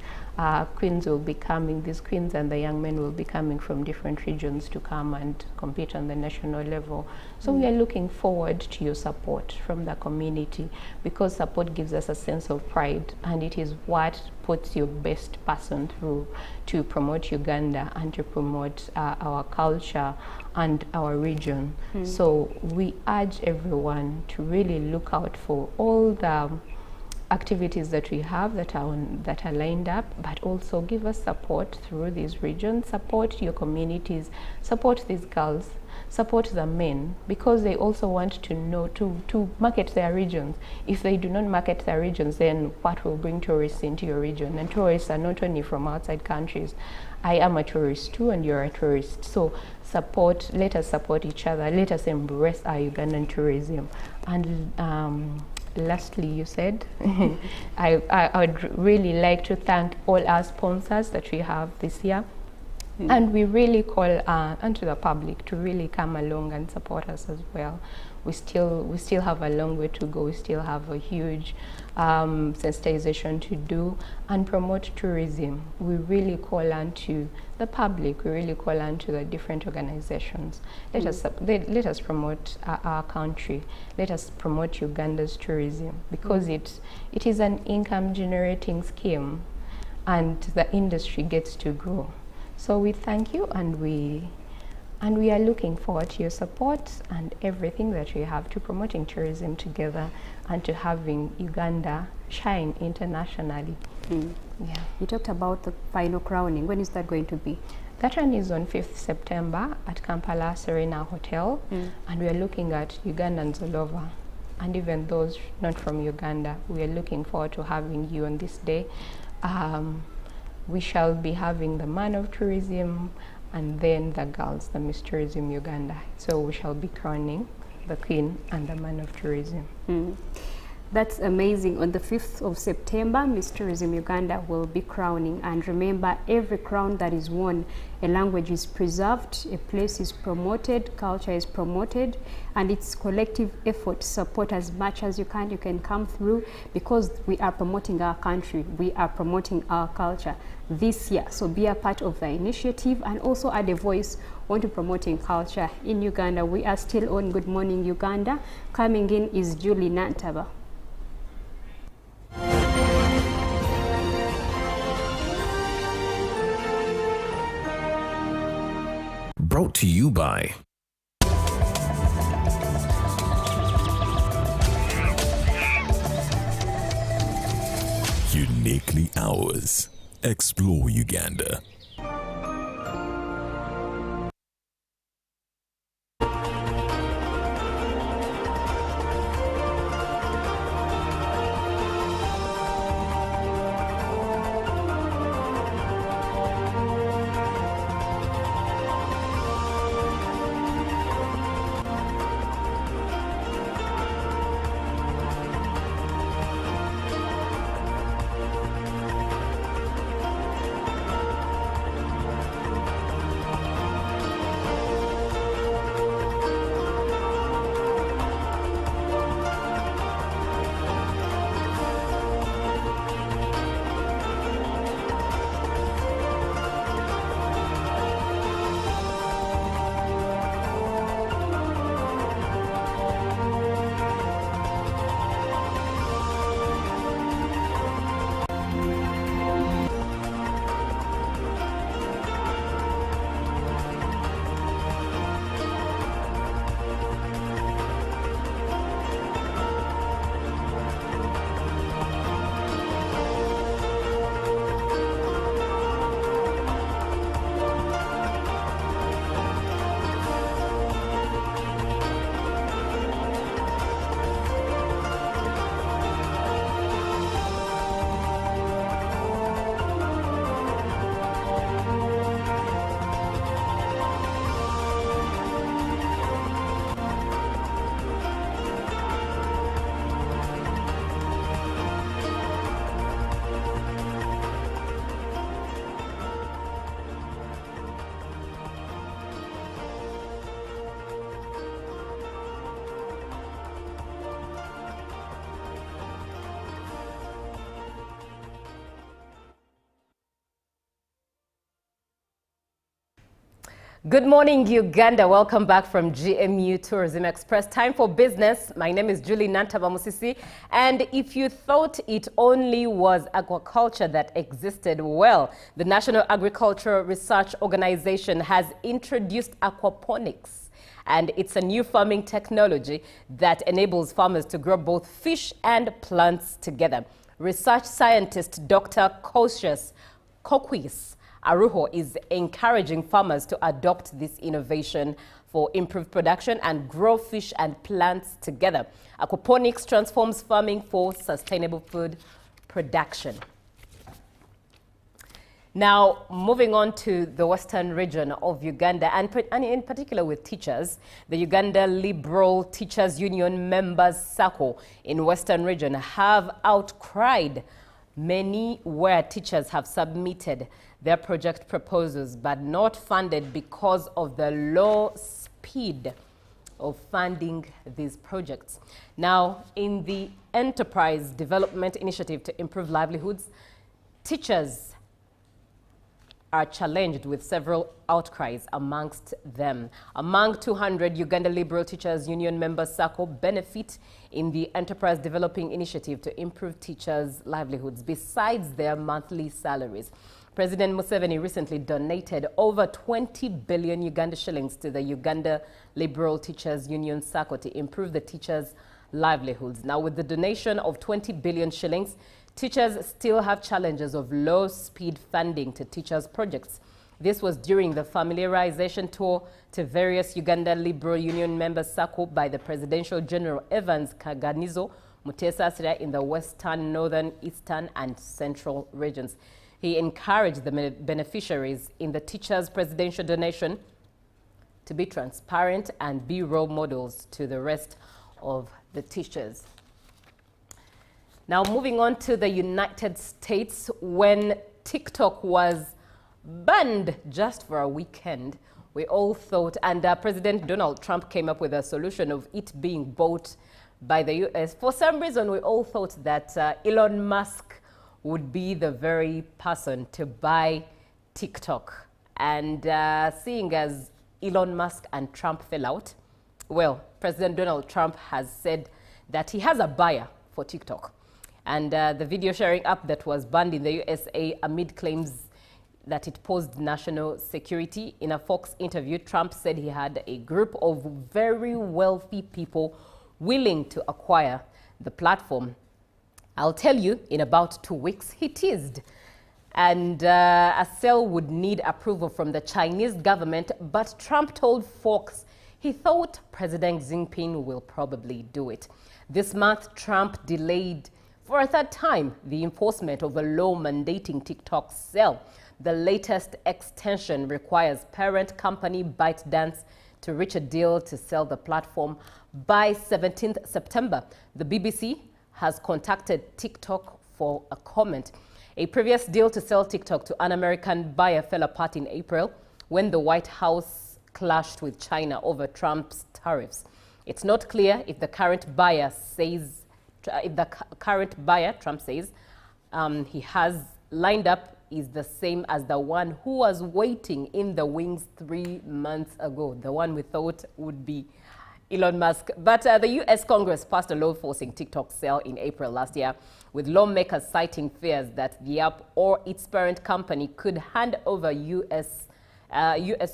queens will be coming, these queens and the young men will be coming from different regions to come and compete on the national level. So we are looking forward to your support from the community, because support gives us a sense of pride, and it is what puts your best person through to promote Uganda and to promote our culture and our region. So we urge everyone to really look out for all the activities that we have that are lined up, but also give us support through these regions, support your communities, support these girls, support the men, because they also want to know to market their regions. If they do not market their regions, then what will bring tourists into your region? And tourists are not only from outside countries. I am a tourist too, and you're a tourist. So let us support each other, let us embrace our Ugandan tourism. And lastly, you said, I would really like to thank all our sponsors that we have this year. And we really call onto the public to really come along and support us as well. We still have a long way to go. We still have a huge sensitization to do and promote tourism. We really call on to the public. We really call on to the different organizations. Let us promote our country. Let us promote Uganda's tourism, because it is an income generating scheme, and the industry gets to grow. So we thank you, and we are looking forward to your support and everything that we have to promoting tourism together and to having Uganda shine internationally. Yeah. You talked about the final crowning. When is that going to be? That one is on 5th September at Kampala Serena Hotel, and we are looking at Ugandans all over, and even those not from Uganda. We are looking forward to having you on this day. We shall be having the man of tourism, and then the girls, the Miss Tourism Uganda. So we shall be crowning the Queen and the Man of Tourism. That's amazing. On the 5th of September, Miss Tourism Uganda will be crowning. And remember, every crown that is worn, a language is preserved, a place is promoted, culture is promoted, and it's collective effort. Support as much as you can. You can come through because we are promoting our country. We are promoting our culture this year. So be a part of the initiative and also add a voice onto promoting culture in Uganda. We are still on Good Morning Uganda. Coming in is Julie Nantaba. Brought to you by Uniquely ours. Explore Uganda. Good morning, Uganda. Welcome back from GMU Tourism Express. Time for business. My name is Julie Nantaba Musisi. And if you thought it only was aquaculture that existed, well, the National Agricultural Research Organization has introduced aquaponics. And it's a new farming technology that enables farmers to grow both fish and plants together. Research scientist Dr. Kokwis Aruho is encouraging farmers to adopt this innovation for improved production and grow fish and plants together. Aquaponics transforms farming for sustainable food production. Now, moving on to the western region of Uganda, and in particular with teachers, the Uganda Liberal Teachers Union members SACCO in western region have outcried many where teachers have submitted their project proposals but not funded because of the low speed of funding these projects. Now, in the Enterprise Development Initiative to improve livelihoods, teachers are challenged with several outcries amongst them. Among 200 Uganda Liberal Teachers Union members SACCO benefit in the Enterprise Developing Initiative to improve teachers' livelihoods besides their monthly salaries. President Museveni recently donated over 20 billion Uganda shillings to the Uganda Liberal Teachers Union SACCO to improve the teachers' livelihoods. Now, with the donation of 20 billion shillings, teachers still have challenges of low-speed funding to teachers' projects. This was during the familiarization tour to various Uganda Liberal Union members SACCO by the Presidential General Evans Kaganizo Mutesa Asira in the Western, Northern, Eastern and Central regions. He encouraged the beneficiaries in the teachers' presidential donation to be transparent and be role models to the rest of the teachers. Now, moving on to the United States, when TikTok was banned just for a weekend, we all thought, and President Donald Trump came up with a solution of it being bought by the US. For some reason, we all thought that Elon Musk would be the very person to buy TikTok. And seeing as Elon Musk and Trump fell out, well, President Donald Trump has said that he has a buyer for TikTok. And the video sharing app that was banned in the USA amid claims that it posed national security. In a Fox interview, Trump said he had a group of very wealthy people willing to acquire the platform. I'll tell you, in about 2 weeks, he teased. And a sale would need approval from the Chinese government, but Trump told Fox he thought President Xi Jinping will probably do it. This month, Trump delayed for a third time the enforcement of a law mandating TikTok's sale. The latest extension requires parent company ByteDance to reach a deal to sell the platform by 17th September. The BBC has contacted TikTok for a comment. A previous deal to sell TikTok to an American buyer fell apart in April when the White House clashed with China over Trump's tariffs. It's not clear if the current buyer Trump says, he has lined up is the same as the one who was waiting in the wings 3 months ago, the one we thought would be Elon Musk. But the U.S. Congress passed a law forcing TikTok's sale in April last year, with lawmakers citing fears that the app or its parent company could hand over U.S.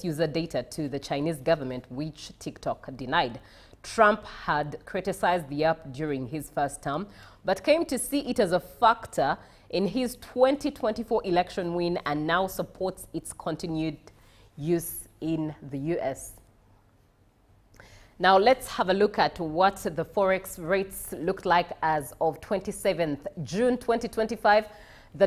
user data to the Chinese government, which TikTok denied. Trump had criticized the app during his first term, but came to see it as a factor in his 2024 election win and now supports its continued use in the U.S. Now let's have a look at what the Forex rates looked like as of 27th June 2025. The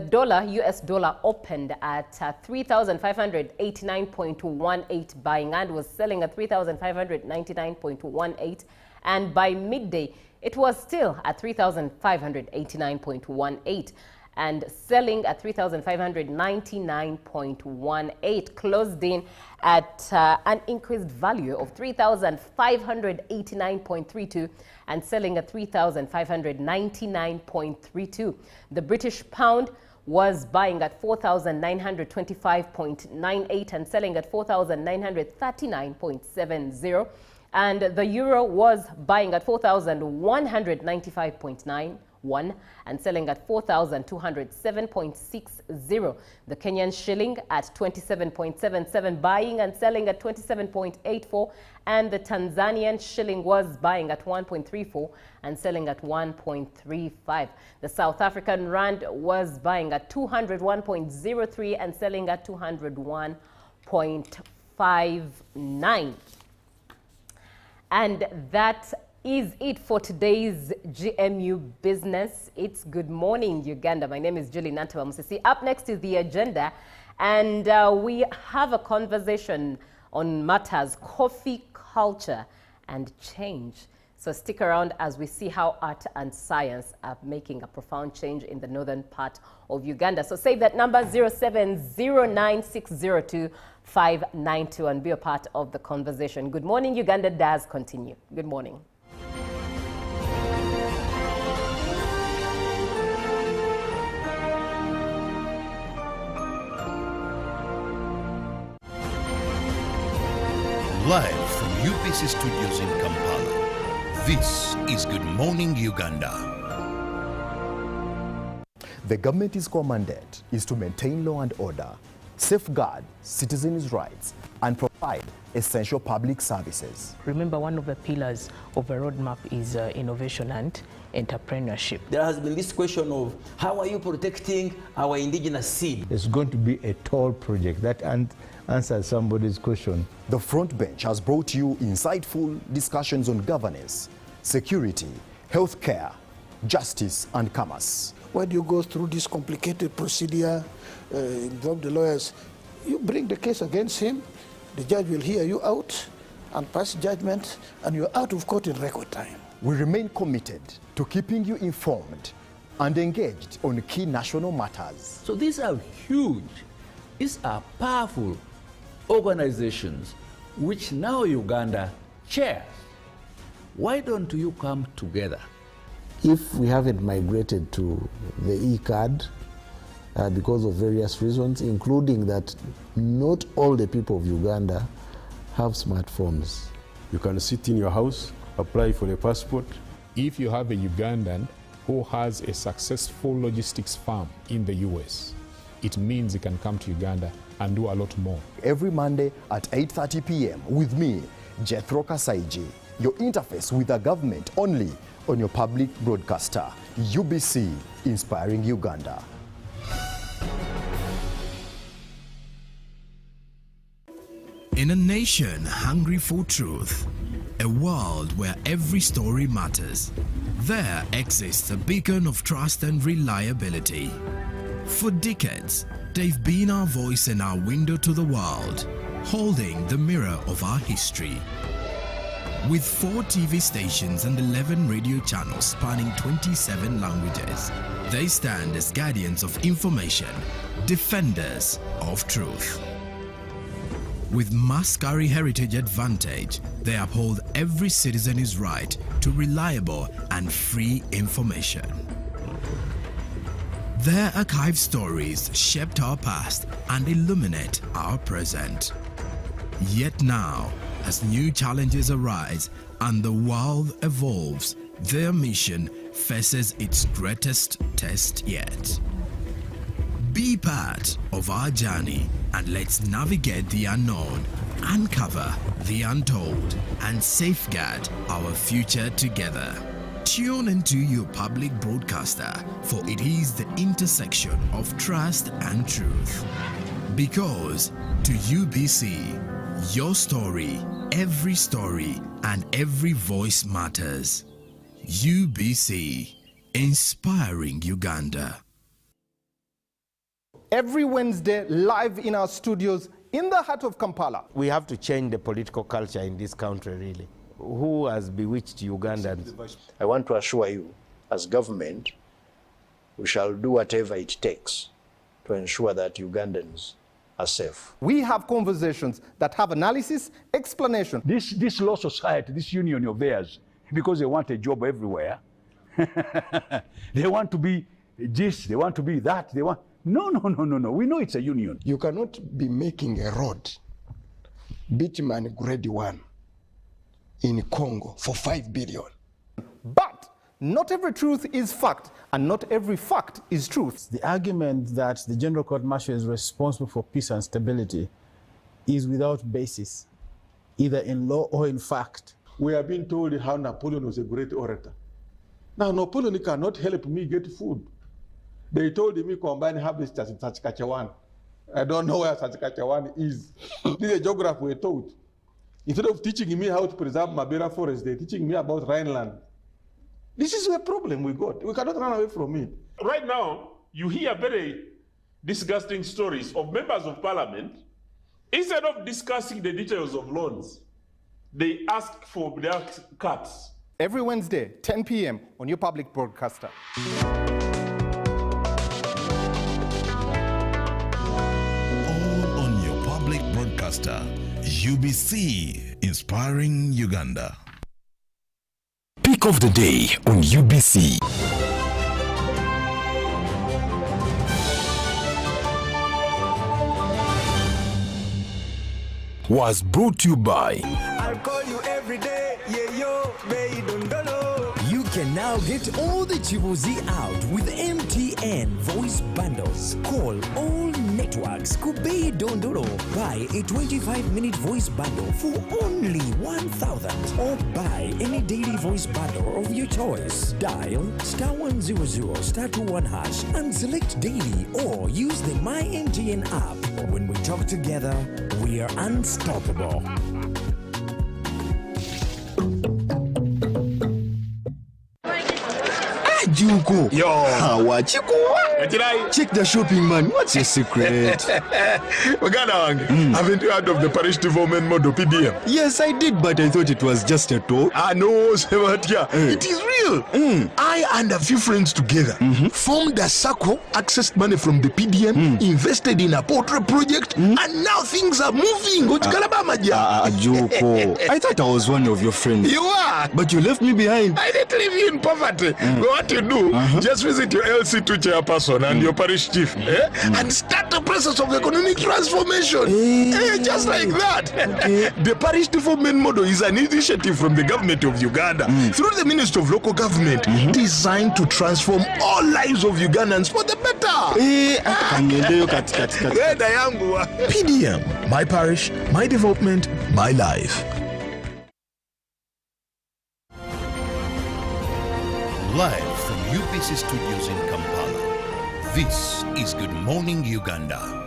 US dollar opened at 3,589.18 buying and was selling at 3,599.18, and by midday it was still at 3,589.18 and selling at 3,599.18, closed in at an increased value of 3,589.32 and selling at 3,599.32. The British pound was buying at 4,925.98 and selling at 4,939.70. And the euro was buying at 4,195.91 and selling at 4,207.60. The Kenyan shilling at 27.77, buying and selling at 27.84. And the Tanzanian shilling was buying at 1.34 and selling at 1.35. The South African rand was buying at 201.03 and selling at 201.59. And that is it for today's GMU Business. It's Good Morning Uganda. My name is Julie Nantawa Musisi. Up next is the agenda, and we have a conversation on matters coffee, culture, and change. So stick around as we see how art and science are making a profound change in the northern part of Uganda. So save that number 0709602592 and be a part of the conversation. Good Morning Uganda does continue. Good morning. Live from UBC Studios in Kampala, this is Good Morning Uganda. The government's commanded is to maintain law and order, safeguard citizens' rights, and provide essential public services. Remember, one of the pillars of a roadmap is innovation and entrepreneurship. There has been this question of how are you protecting our indigenous seed? It's going to be a tall project that answers somebody's question. The Front Bench has brought you insightful discussions on governance, security, healthcare, justice, and commerce. Why do you go through this complicated procedure, involve the lawyers? You bring the case against him, the judge will hear you out and pass judgment, and you're out of court in record time. We remain committed to keeping you informed and engaged on key national matters. So these are huge, these are powerful organizations which now Uganda chairs. Why don't you come together? If we haven't migrated to the e-card because of various reasons, including that not all the people of Uganda have smartphones. You can sit in your house, apply for a passport. If you have a Ugandan who has a successful logistics firm in the US, it means he can come to Uganda and do a lot more. Every Monday at 8:30 p.m. with me, Jethro Kasaiji, your interface with the government only on your public broadcaster, UBC, Inspiring Uganda. In a nation hungry for truth, a world where every story matters, there exists a beacon of trust and reliability. For decades, they've been our voice and our window to the world, holding the mirror of our history. With 4 TV stations and 11 radio channels spanning 27 languages, they stand as guardians of information, defenders of truth. With Maskari Heritage Advantage, they uphold every citizen's right to reliable and free information. Their archived stories shaped our past and illuminate our present. Yet now, as new challenges arise and the world evolves, their mission faces its greatest test yet. Be part of our journey and let's navigate the unknown, uncover the untold, and safeguard our future together. Tune into your public broadcaster, for it is the intersection of trust and truth. Because to UBC, your story, and every voice matters. UBC, Inspiring Uganda. Every Wednesday, live in our studios in the heart of Kampala. We have to change the political culture in this country, really. Who has bewitched Ugandans? I want to assure you, as government, we shall do whatever it takes to ensure that Ugandans are safe. We have conversations that have analysis, explanation. This law society, this union of theirs, because they want a job everywhere, they want to be this, they want to be that, they want... No. We know it's a union. You cannot be making a road, bitumen grade 1, in Congo for 5 billion. But not every truth is fact, and not every fact is truth. The argument that the General Court Martial is responsible for peace and stability is without basis, either in law or in fact. We have been told how Napoleon was a great orator. Now, Napoleon cannot help me get food. They told me combine harvesters in Saskatchewan. I don't know where Saskatchewan is. This is a geography we're taught. Instead of teaching me how to preserve Mabera forest, they're teaching me about Rhineland. This is a problem we got. We cannot run away from it. Right now, you hear very disgusting stories of members of parliament. Instead of discussing the details of loans, they ask for their cuts. Every Wednesday, 10 p.m. on your public broadcaster. Broadcaster, UBC, Inspiring Uganda. Pick of the day on UBC. Was brought to you by I'll call you every day, yeah yo, baby dondolo. You can now get all the Triple Z out with MTN voice bundles. Call all networks, Kubei Dondoro. Buy a 25-minute voice bundle for only 1,000, or buy any daily voice bundle of your choice. Dial *100 *21# and select daily, or use the My MTN app. When we talk together, we are unstoppable. Juko. Yo. Wachiko. Check the shopping, man. What's your secret? Haven't you heard of the parish development model, PDM? Yes, I did, but I thought it was just a talk. No, Sebatia. It is real. I and a few friends together formed a circle, accessed money from the PDM, invested in a poultry project, and now things are moving. Joko. I thought I was one of your friends. You are. But you left me behind. I didn't leave you in poverty. What you do, just visit your LC2 chairperson and your parish chief and start the process of economic transformation. Just like that. The parish development model is an initiative from the government of Uganda through the Ministry of Local Government designed to transform all lives of Ugandans for the better. PDM, my parish, my development, my life. Live from UBC Studios in Kampala, this is Good Morning Uganda.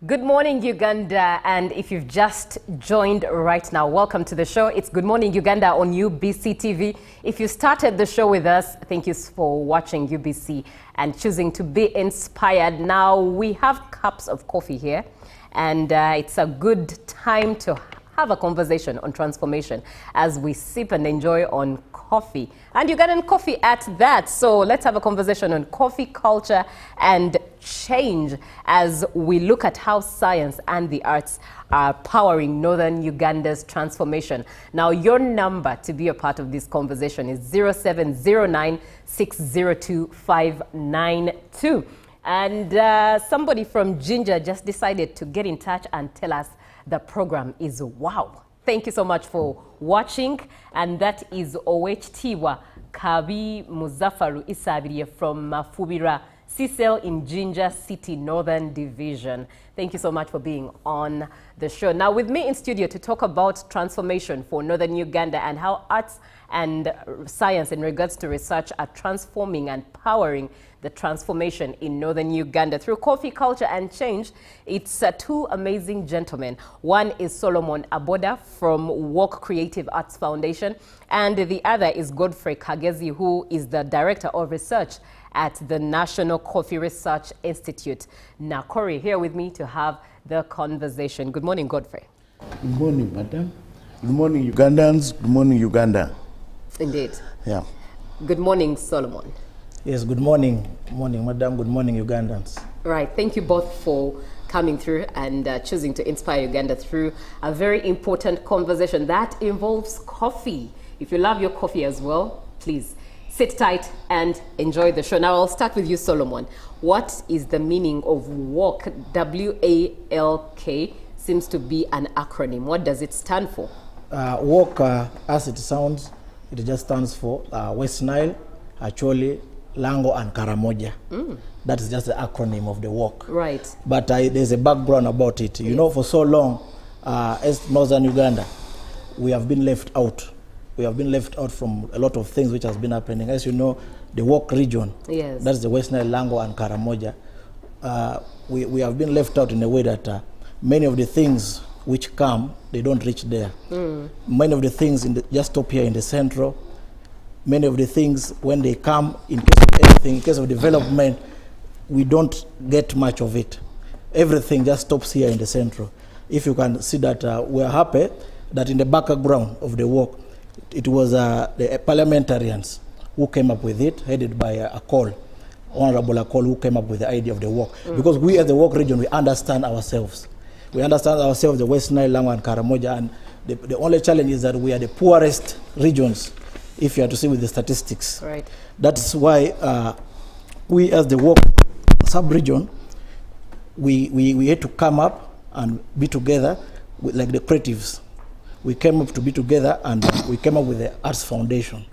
Good morning, Uganda, and if you've just joined right now, welcome to the show. It's Good Morning Uganda on UBC TV. If you started the show with us, thank you for watching UBC and choosing to be inspired. Now, we have cups of coffee here, and it's a good time to have a conversation on transformation as we sip and enjoy on coffee, and Ugandan coffee at that. So let's have a conversation on coffee culture and change as we look at how science and the arts are powering Northern Uganda's transformation. Now, your number to be a part of this conversation is 0709 602 592. And somebody from Ginger just decided to get in touch and tell us the program is wow. Thank you so much for watching. And that is Owechtiwa Kabi Muzafaru Isabiriye from Fubira CCL in Ginger City Northern Division. Thank you so much for being on the show. Now with me in studio to talk about transformation for Northern Uganda and how arts and science in regards to research are transforming and powering the transformation in Northern Uganda through coffee culture and change. It's two amazing gentlemen. One is Solomon Aboda from Walk Creative Arts Foundation, and the other is Godfrey Kagezi, who is the Director of Research at the National Coffee Research Institute. Now, Corey here with me to have the conversation. Good morning, Godfrey. Good morning, madam. Good morning, Ugandans. Good morning, Uganda. Indeed. Yeah. Good morning, Solomon. Yes, good morning. Good morning, madam. Good morning, Ugandans. Right. Thank you both for coming through and choosing to inspire Uganda through a very important conversation that involves coffee. If you love your coffee as well, please sit tight and enjoy the show. Now, I'll start with you, Solomon. What is the meaning of WALK? W-A-L-K seems to be an acronym. What does it stand for? WALK, as it sounds, it just stands for West Nile, Acholi, Lango, and Karamoja. That is just the acronym of the WALK. Right. But there's a background about it. You know, for so long, as Northern Uganda, we have been left out. We have been left out from a lot of things which has been happening. As you know, the WALK region, yes, that's the West Nile, Lango, and Karamoja. We have been left out in a way that many of the things which come, they don't reach there. Many of the things just stop here in the central. Many of the things, when they come, in case of anything, in case of development, we don't get much of it. Everything just stops here in the central. If you can see that we're happy that in the background of the work, it was the parliamentarians who came up with it, headed by Honorable Akol, who came up with the idea of the work. Because we as the work region, we understand ourselves. We understand ourselves, the West Nile, Lango and Karamoja, and the only challenge is that we are the poorest regions, if you are to see with the statistics. Right. That's why we as the work sub-region, we had to come up and be together with, like the creatives. We came up to be together and we came up with the Arts Foundation.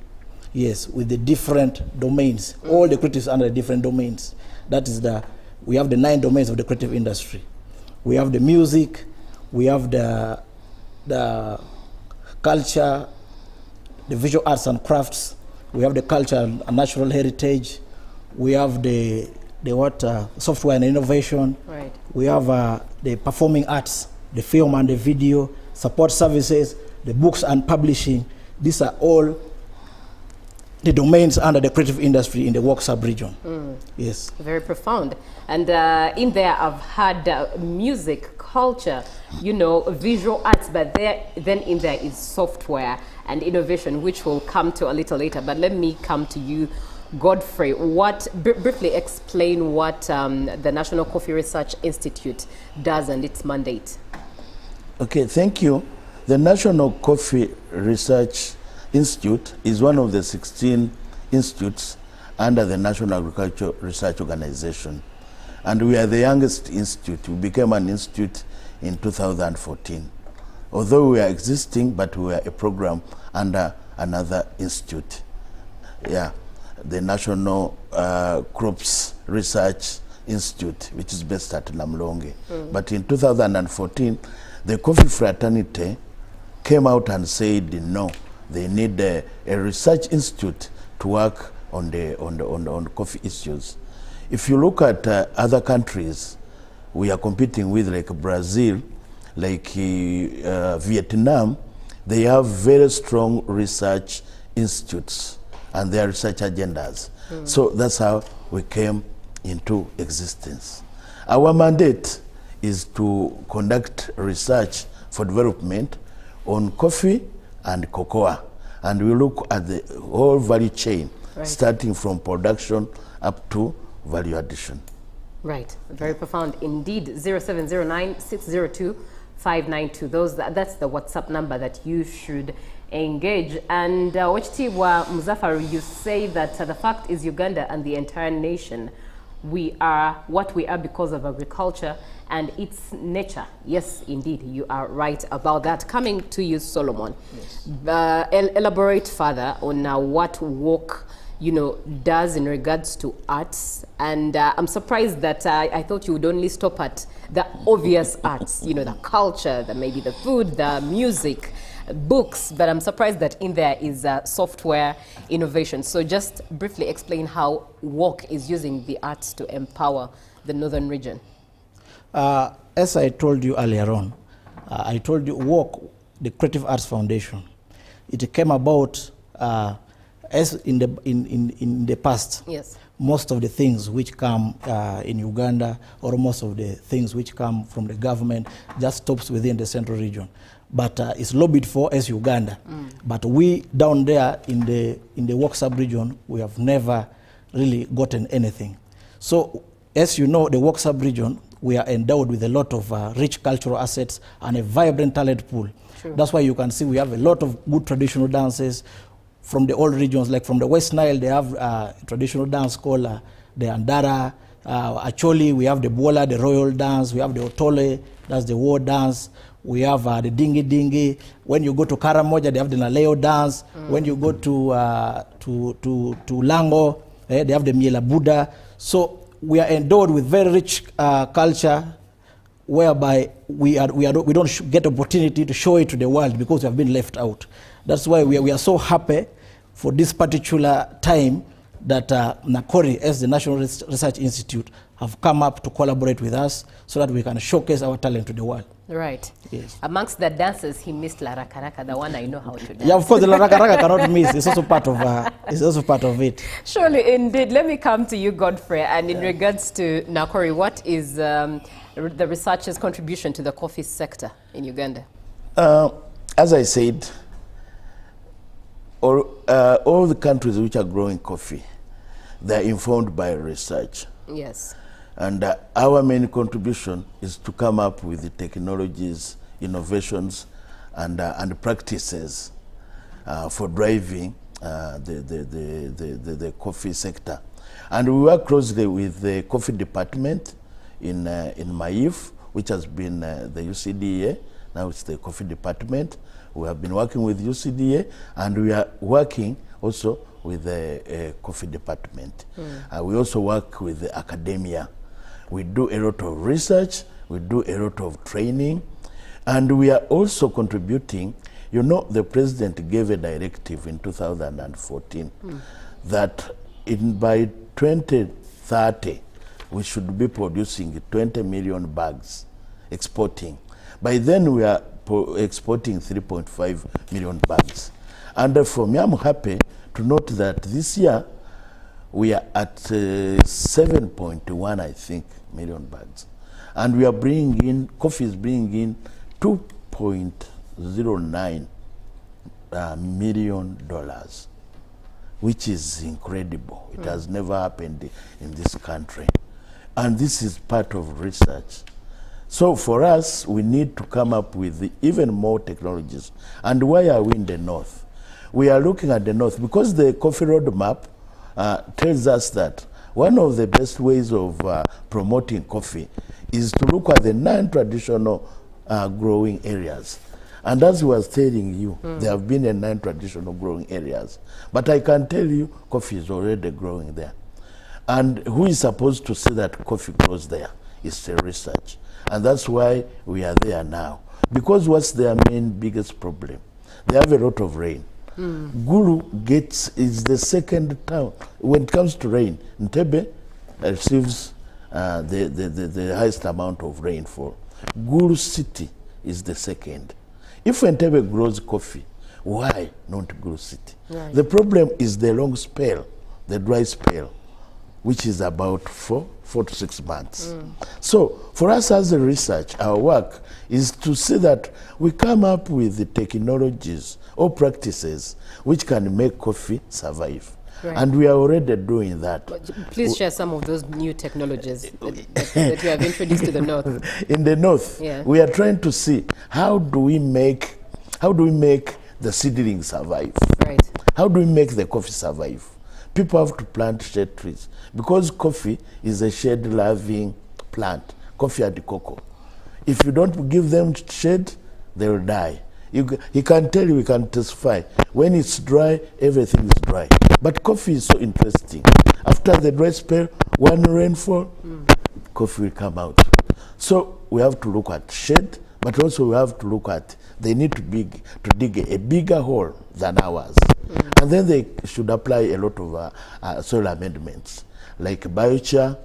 Yes, with the different domains, all the creatives under the different domains. That is we have the 9 domains of the creative industry. We have the music, we have the culture, the visual arts and crafts, we have the culture and natural heritage, we have the software and innovation, right. We have the performing arts, the film and the video, support services, the books and publishing. These are all the domains under the creative industry in the work sub-region. Yes. Very profound. And in there I've had music, culture, visual arts, but then in there is software and innovation, which we'll come to a little later. But let me come to you, Godfrey. Briefly explain what the National Coffee Research Institute does and its mandate. Okay, thank you. The National Coffee Research Institute is one of the 16 institutes under the National Agricultural Research Organization. And we are the youngest institute. We became an institute in 2014. Although we are existing, but we are a program under another institute. Yeah, the National Crops Research Institute, which is based at Namlonge. But in 2014, the coffee fraternity came out and said no, they need a research institute to work on the coffee issues. If you look at other countries we are competing with, like Brazil, like Vietnam, they have very strong research institutes and their research agendas. So that's how we came into existence. Our mandate is to conduct research for development on coffee and cocoa, and we look at the whole value chain, starting from production up to value addition. Right, very profound indeed. 0709-602-592. That's the WhatsApp number that you should engage. And Wachitiwa Muzafaru, you say that the fact is Uganda and the entire nation, we are what we are because of agriculture and its nature. Yes, indeed, you are right about that. Coming to you, Solomon, yes. Elaborate further on what work does in regards to arts. And I'm surprised that I thought you would only stop at the obvious arts, the culture, maybe the food, the music, books, but I'm surprised that in there is software innovation. So just briefly explain how work is using the arts to empower the northern region. As I told you earlier on, I told you work, the Creative Arts Foundation, it came about as in the past. Yes. Most of the things which come in Uganda, or most of the things which come from the government, just stops within the central region. But it's lobbied for as Uganda. But we down there in the work sub-region, we have never really gotten anything. So as you know, the work sub-region, we are endowed with a lot of rich cultural assets and a vibrant talent pool. True. That's why you can see we have a lot of good traditional dances from the old regions. Like from the West Nile, they have a traditional dance called the Andara. Actually, we have the Bola, the royal dance. We have the Otole, that's the war dance. We have the Dingi Dingi. When you go to Karamoja, they have the Naleo dance. When you go to Lango, they have the Miela Buddha. So we are endowed with very rich culture, whereby we don't get opportunity to show it to the world because we have been left out. That's why we are so happy for this particular time that NACORI, as the National Research Institute, have come up to collaborate with us so that we can showcase our talent to the world. Right. Yes. Amongst the dances, he missed La Raka Raka, the one I know how to dance. Yeah, of course, the La Raka Raka cannot miss. It's also part of it. Surely, indeed. Let me come to you, Godfrey. And in regards to Nakori, what is the researcher's contribution to the coffee sector in Uganda? As I said, all the countries which are growing coffee, they are informed by research. Yes. And our main contribution is to come up with the technologies, innovations, and practices for driving the coffee sector. And we work closely with the coffee department in Maif, which has been the UCDA. Now it's the coffee department. We have been working with UCDA, and we are working also with the coffee department. We also work with the academia. We do a lot of research, we do a lot of training, and we are also contributing. You know, the president gave a directive in 2014 that by 2030, we should be producing 20 million bags, exporting. By then, we are exporting 3.5 million bags. And for me, I'm happy to note that this year, we are at 7.1, I think, million bags. And we are bringing in, coffee is bringing in $2.09 million, which is incredible. It has never happened in this country. And this is part of research. So for us, we need to come up with even more technologies. And why are we in the north? We are looking at the north because the coffee roadmap tells us that one of the best ways of promoting coffee is to look at the non-traditional growing areas. And as I was telling you, there have been a non-traditional growing areas. But I can tell you, coffee is already growing there. And who is supposed to say that coffee grows there? It's the research. And that's why we are there now. Because what's their main biggest problem? They have a lot of rain. Gulu is the second town. When it comes to rain, Ntebe receives the highest amount of rainfall. Gulu City is the second. If Entebbe grows coffee, why not Gulu City? Right. The problem is the long spell, the dry spell, which is about 4 to 6 months. So for us as a research, our work is to see that we come up with the technologies or practices which can make coffee survive. Right. And we are already doing that. Please share some of those new technologies that you have introduced to the north. In the north, we are trying to see how do we make the seedling survive? Right. How do we make the coffee survive? People have to plant shade trees because coffee is a shade-loving plant, coffee and cocoa. If you don't give them shade, they will die. He can tell you, he can testify. When it's dry, everything is dry. But coffee is so interesting. After the dry spell, one rainfall, coffee will come out. So we have to look at shade, but also we have to look at, they need to dig a bigger hole than ours. And then they should apply a lot of soil amendments, like biochar,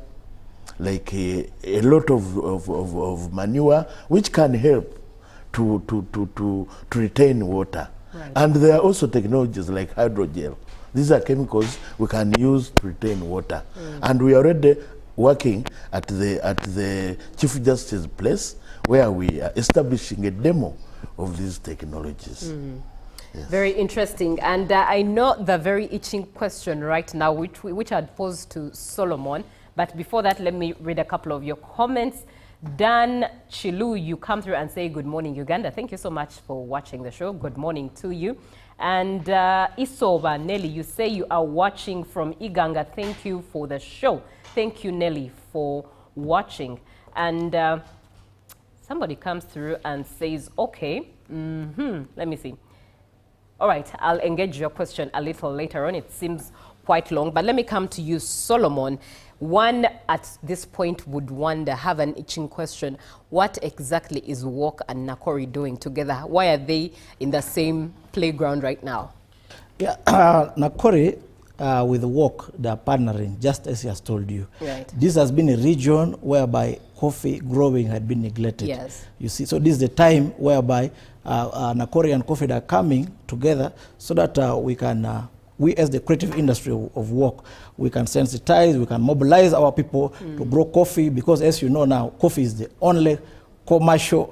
like a lot of manure, which can help to retain water. Right. And there are also technologies like hydrogel. These are chemicals we can use to retain water. And we are already working at the Chief Justice's place where we are establishing a demo of these technologies. Yes. Very interesting. And I know the very itching question right now, which I'd posed to Solomon. But before that, let me read a couple of your comments. Dan Chilu, you come through and say, good morning, Uganda. Thank you so much for watching the show. Good morning to you. And Isoba Nelly, you say you are watching from Iganga. Thank you for the show. Thank you, Nelly, for watching. And somebody comes through and says, okay, let me see. All right, I'll engage your question a little later on. It seems quite long, but let me come to you, Solomon. One at this point would wonder, have an itching question. What exactly is WOC and Nakori doing together? Why are they in the same playground right now? Yeah, Nakori with the work, they are partnering, just as he has told you. Right. This has been a region whereby coffee growing had been neglected. Yes. You see, so this is the time whereby Nakori and coffee are coming together so that we can, we as the creative industry of work, we can sensitize, we can mobilize our people to grow coffee, because as you know now, coffee is the only commercial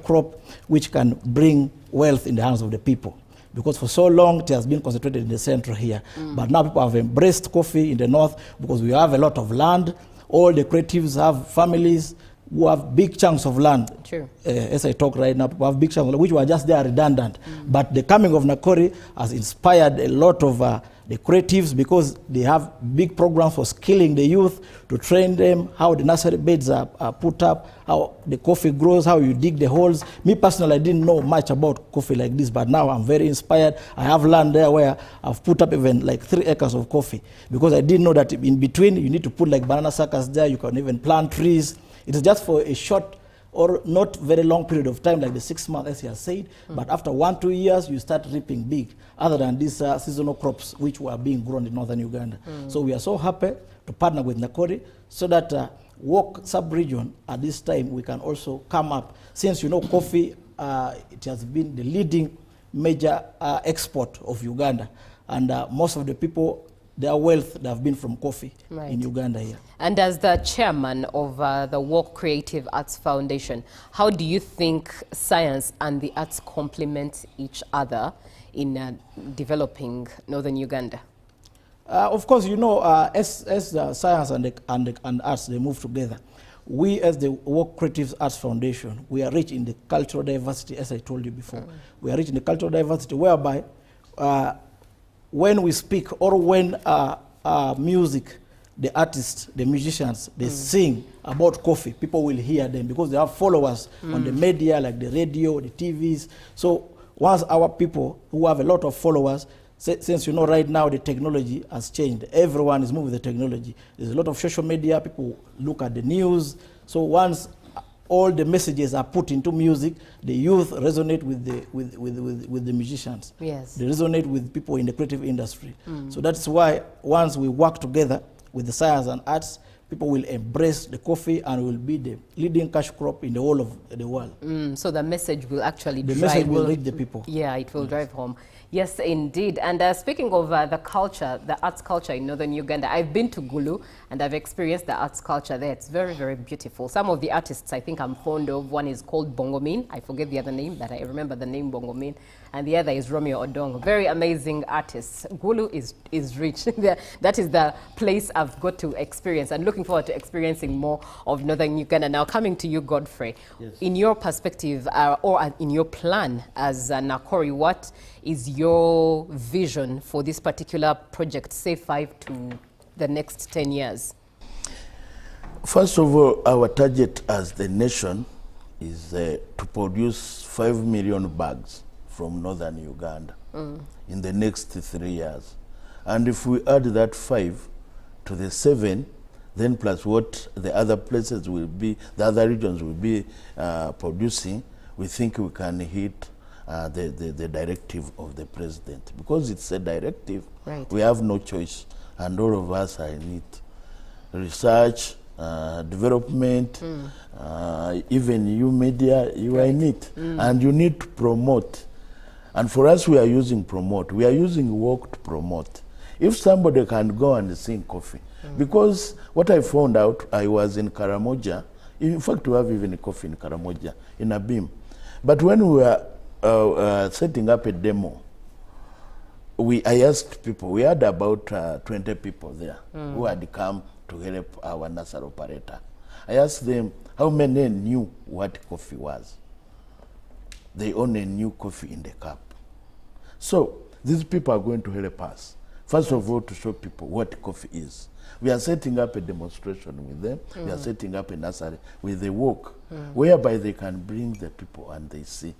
crop which can bring wealth in the hands of the people. Because for so long it has been concentrated in the center here. But now people have embraced coffee in the north because we have a lot of land. All the creatives have families who have big chunks of land. True. As I talk right now, people have big chunks of land, which were just there redundant. But the coming of Nakori has inspired a lot of the creatives, because they have big programs for skilling the youth, to train them how the nursery beds are put up, how the coffee grows, how you dig the holes. Me personally, I didn't know much about coffee like this, but now I'm very inspired. I have land there where I've put up even like 3 acres of coffee, because I didn't know that in between you need to put like banana suckers there. You can even plant trees. It is just for a short or not very long period of time, like the 6 months, as he has said. But after 1-2 years, you start reaping big, other than these seasonal crops which were being grown in northern Uganda. So we are so happy to partner with Nakori so that work sub-region at this time we can also come up. Since you know coffee, it has been the leading major export of Uganda. And most of the people, their wealth, they have been from coffee in Uganda here. And as the chairman of the Walk Creative Arts Foundation, how do you think science and the arts complement each other in developing northern Uganda? Of course, you know, as science and arts, they move together. We, as the Walk Creative Arts Foundation, we are rich in the cultural diversity, as I told you before. We are rich in the cultural diversity, whereby when we speak, or when music, the artists, the musicians, they sing about coffee, people will hear them, because they have followers on the media, like the radio, the TVs. So once our people who have a lot of followers, since you know right now the technology has changed, everyone is moving with the technology. There's a lot of social media, people look at the news. So once all the messages are put into music, the youth resonate with the musicians. Yes. They resonate with people in the creative industry. So that's why once we work together with the science and arts, people will embrace the coffee and will be the leading cash crop in the whole of the world. So the message will actually the message will reach the people. Yeah, it will drive home. Yes, indeed. And speaking of the culture, the arts culture in northern Uganda, I've been to Gulu and I've experienced the arts culture there. It's very, very beautiful. Some of the artists I think I'm fond of, one is called Bongomin. I forget the other name, but I remember the name Bongomin. And the other is Romeo Odongo. Very amazing artists. Gulu is rich. That is the place I've got to experience, and looking forward to experiencing more of northern Uganda. Now coming to you, Godfrey, in your perspective or in your plan as Nakori, what is your vision for this particular project, say 5 to the next 10 years? First of all, our target as the nation is to produce 5 million bags from northern Uganda in the next 3 years. And if we add that 5 to the 7, then plus what the other places will be, the other regions will be producing, we think we can hit the directive of the president. Because it's a directive, we have no choice. And all of us are in it. Research, development, even you media, you are in it. And you need to promote. And for us, we are using promote. We are using work to promote. If somebody can go and sing coffee, because what I found out, I was in Karamoja. In fact, we have even a coffee in Karamoja, in Abim. But when we were setting up a demo, I asked people, we had about 20 people there who had come to help our nursery operator. I asked them how many knew what coffee was. They only knew coffee in the cup. So these people are going to help us. First of all, to show people what coffee is. We are setting up a demonstration with them. We are setting up a nursery with a walk, whereby they can bring the people and they see.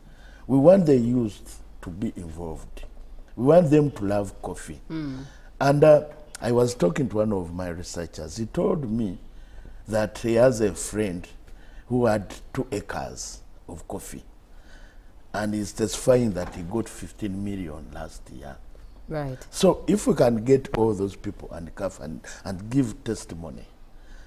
We want the youth to be involved. We want them to love coffee. And I was talking to one of my researchers. He told me that he has a friend who had 2 acres of coffee. And he's testifying that he got 15 million last year Right. So if we can get all those people and give testimony,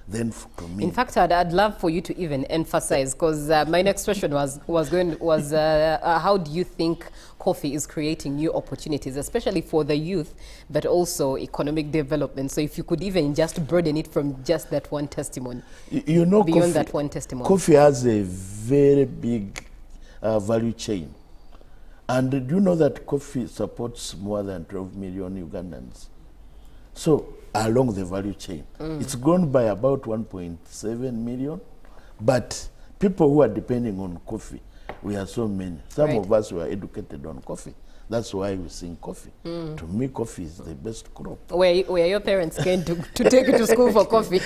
then to me. In fact, I'd love for you to even emphasize, because my next question was how do you think coffee is creating new opportunities, especially for the youth, but also economic development? So if you could even just broaden it from just that one testimony, you know, beyond that one testimony. Coffee has a very big value chain. And do you know that coffee supports more than 12 million Ugandans? So, along the value chain. It's grown by about 1.7 million, but people who are depending on coffee, we are so many. Some of us were educated on coffee. That's why we sing coffee. To me, coffee is the best crop. Were your parents going to take you to school for coffee?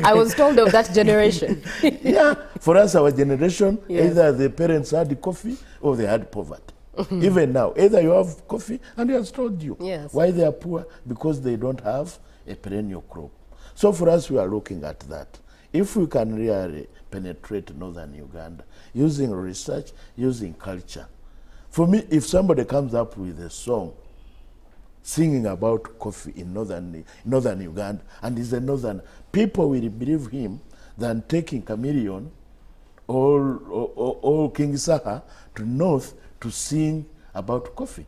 I was told of that generation. Yeah, for us, our generation, either the parents had coffee or they had poverty. Even now, either you have coffee, and he has told you why they are poor, because they don't have a perennial crop. So for us, we are looking at that. If we can really penetrate northern Uganda, using research, using culture. For me, if somebody comes up with a song singing about coffee in northern Uganda, and is a northern, people will believe him than taking Chameleon or King Saha to north to sing about coffee.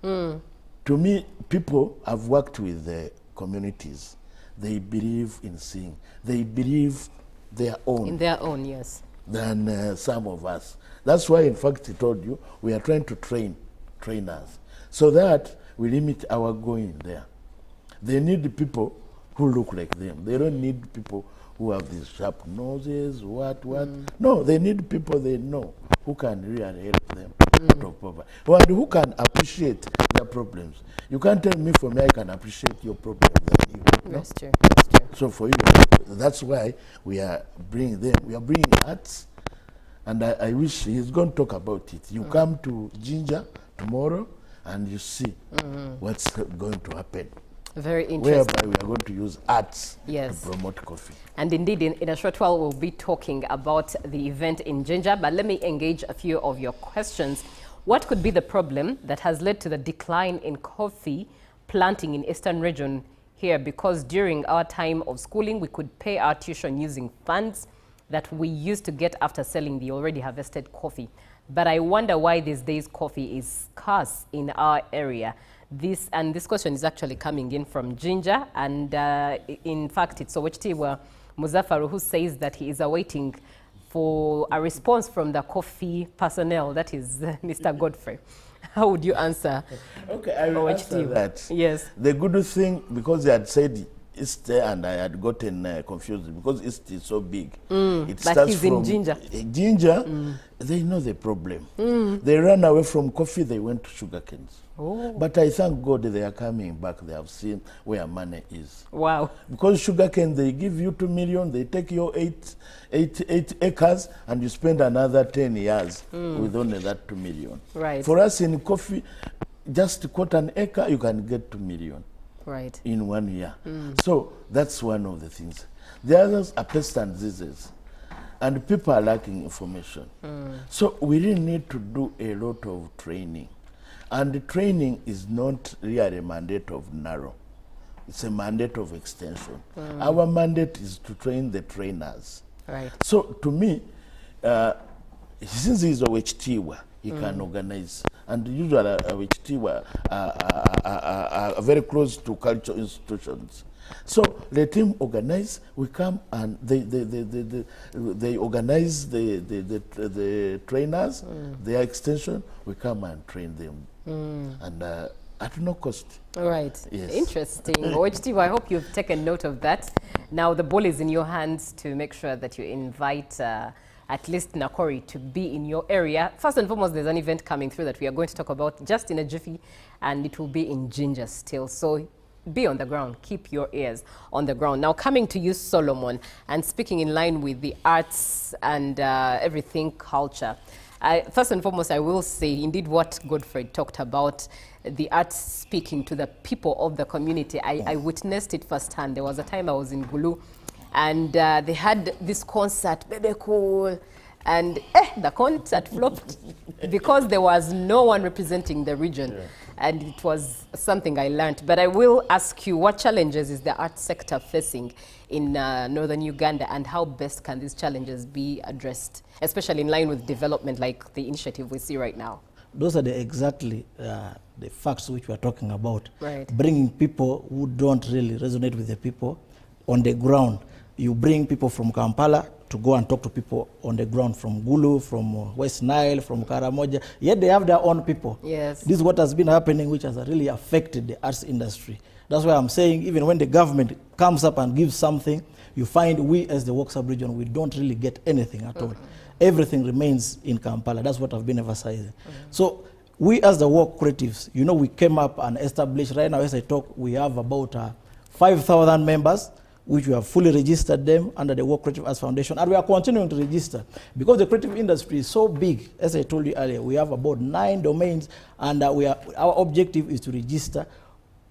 To me, people have worked with the communities. They believe in singing. They believe their own. In their own, yes. Than some of us. That's why, in fact, I told you, we are trying to train trainers so that we limit our going there. They need people who look like them. They don't need people who have these sharp noses, what. No, they need people they know who can really help them out of poverty, and who can appreciate their problems. You can't tell me for me I can appreciate your problems than you. That's true. That's true. So for you, that's why we are bringing them. We are bringing arts, and I wish he's going to talk about it. You come to Jinja tomorrow, and you see what's going to happen. Very interesting. Whereby we are going to use arts to promote coffee. And indeed, in a short while, we'll be talking about the event in Jinja, but let me engage a few of your questions. What could be the problem that has led to the decline in coffee planting in Eastern region here? Because during our time of schooling, we could pay our tuition using funds that we used to get after selling the already harvested coffee. But I wonder why these days coffee is scarce in our area. This question is actually coming in from Jinja, and in fact, it's Owechitiibwa Muzaffaru who says that he is awaiting for a response from the coffee personnel, that is Mr. Godfrey. How would you answer? Okay, I will answer that. Yes. The good thing, because they had said East and I had gotten confused because East is so big. It starts from in Jinja. Jinja, they know the problem. They ran away from coffee, they went to sugar canes. But I thank God they are coming back. They have seen where money is. Wow. Because sugar cane, they give you 2 million, they take your 8 acres, and you spend another 10 years with only that 2 million. Right. For us in coffee, just quote an acre, you can get 2 million. Right. In 1 year. So that's one of the things. The others are pests and diseases. And people are lacking information. So we really need to do a lot of training. And the training is not really a mandate of narrow. It's a mandate of extension. Our mandate is to train the trainers. Right. So to me, since he's a Owechitiibwa, he can organize. And usually Owechitiibwa are very close to cultural institutions. So let him organize. We come and they organize the trainers, their extension. We come and train them, and at no cost. All right. Yes. Interesting. Owechitiibwa, I hope you've taken note of that. Now the ball is in your hands to make sure that you invite at least Nakori to be in your area. First and foremost, there's an event coming through that we are going to talk about just in a jiffy, and it will be in Jinja still. So be on the ground, keep your ears on the ground. Now coming to you, Solomon, and speaking in line with the arts and everything culture. First and foremost, I will say indeed what Godfrey talked about, the arts speaking to the people of the community. I witnessed it firsthand. There was a time I was in Gulu, and they had this concert, Bebe Cool, and the concert flopped because there was no one representing the region. and it was something I learned. But I will ask you, what challenges is the art sector facing in northern Uganda, and how best can these challenges be addressed, especially in line with development like the initiative we see right now? Those are exactly the facts which we are talking about. Right. Bringing people who don't really resonate with the people on the ground. You bring people from Kampala to go and talk to people on the ground from Gulu, from West Nile, from Karamoja, yet they have their own people. Yes. This is what has been happening, which has really affected the arts industry. That's why I'm saying, even when the government comes up and gives something, you find we as the Work Sub-region, we don't really get anything at all. Everything remains in Kampala. That's what I've been emphasizing. So we as the work creatives, you know, we came up and established, right now as I talk, we have about 5,000 members, which we have fully registered them under the Work Creative Arts Foundation, and we are continuing to register because the creative industry is so big. As I told you earlier, we have about 9 domains, and our objective is to register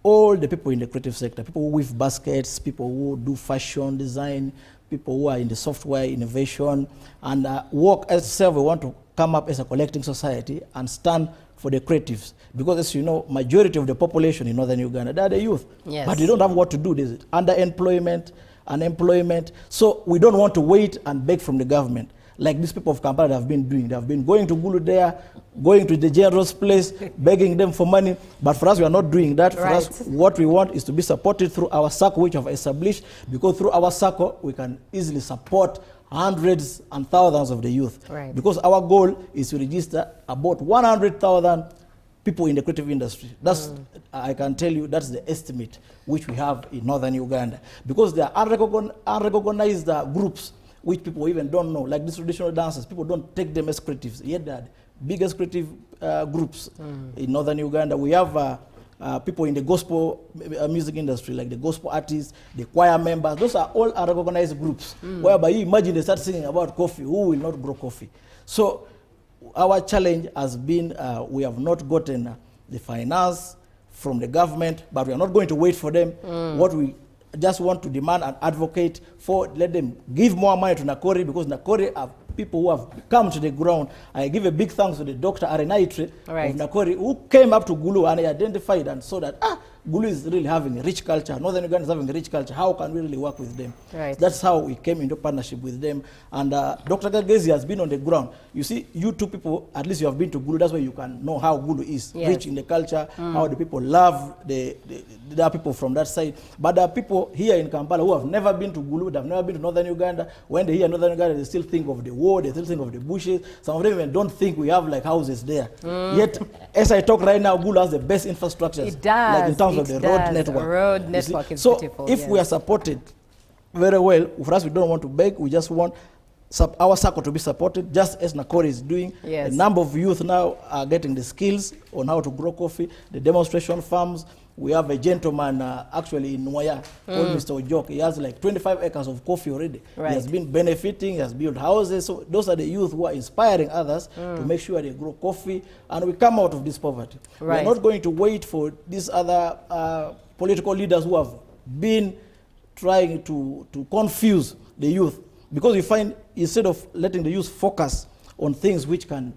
all the people in the creative sector, people who weave baskets, people who do fashion design, people who are in the software innovation, and work as itself. We want to come up as a collecting society and stand for the creatives, because as you know, majority of the population in northern Uganda, they are the youth. Yes. But they don't have what to do. There's underemployment, unemployment. So we don't want to wait and beg from the government, like these people of Kampala have been doing. They have been going to Gulu there, going to the general's place, begging them for money. But for us, we are not doing that. For us, what we want is to be supported through our circle, which we have established, because through our circle, we can easily support hundreds and thousands of the youth. Right. Because our goal is to register about 100,000 people in the creative industry. That's, I can tell you, that's the estimate which we have in northern Uganda. Because there are unrecognized groups which people even don't know, like these traditional dancers. People don't take them as creatives, yet they are the biggest creative groups in northern Uganda. We have people in the gospel music industry, like the gospel artists, the choir members. Those are all unrecognized groups, whereby you imagine they start singing about coffee. Who will not grow coffee? So our challenge has been, we have not gotten the finance from the government, but we are not going to wait for them. What we just want to demand and advocate for, let them give more money to Nakori, because Nakori are people who have come to the ground. I give a big thanks to the Dr. Arenaitre of Nakori, who came up to Gulu and he identified and saw that, Gulu is really having a rich culture. Northern Uganda is having a rich culture. How can we really work with them? Right. That's how we came into partnership with them. And Dr. Gagezi has been on the ground. You see, you two people, at least you have been to Gulu. That's why you can know how Gulu is, rich in the culture, how the people love the people from that side. But there are people here in Kampala who have never been to Gulu, they have never been to Northern Uganda. When they hear Northern Uganda, they still think of the war, they still think of the bushes. Some of them even don't think we have like houses there. Yet, as I talk right now, Gulu has the best infrastructure. It does. Like in terms of the road network. The road network is so beautiful. If we are supported very well, for us, we don't want to beg. We just want our circle to be supported, just as Nakori is doing. Yes. A number of youth now are getting the skills on how to grow coffee, the demonstration farms. We have a gentleman actually in Nwaya called Mr. Ojok. He has like 25 acres of coffee already. Right. He has been benefiting, he has built houses. So those are the youth who are inspiring others to make sure they grow coffee, and we come out of this poverty. Right. We're not going to wait for these other political leaders who have been trying to confuse the youth, because you find instead of letting the youth focus on things which can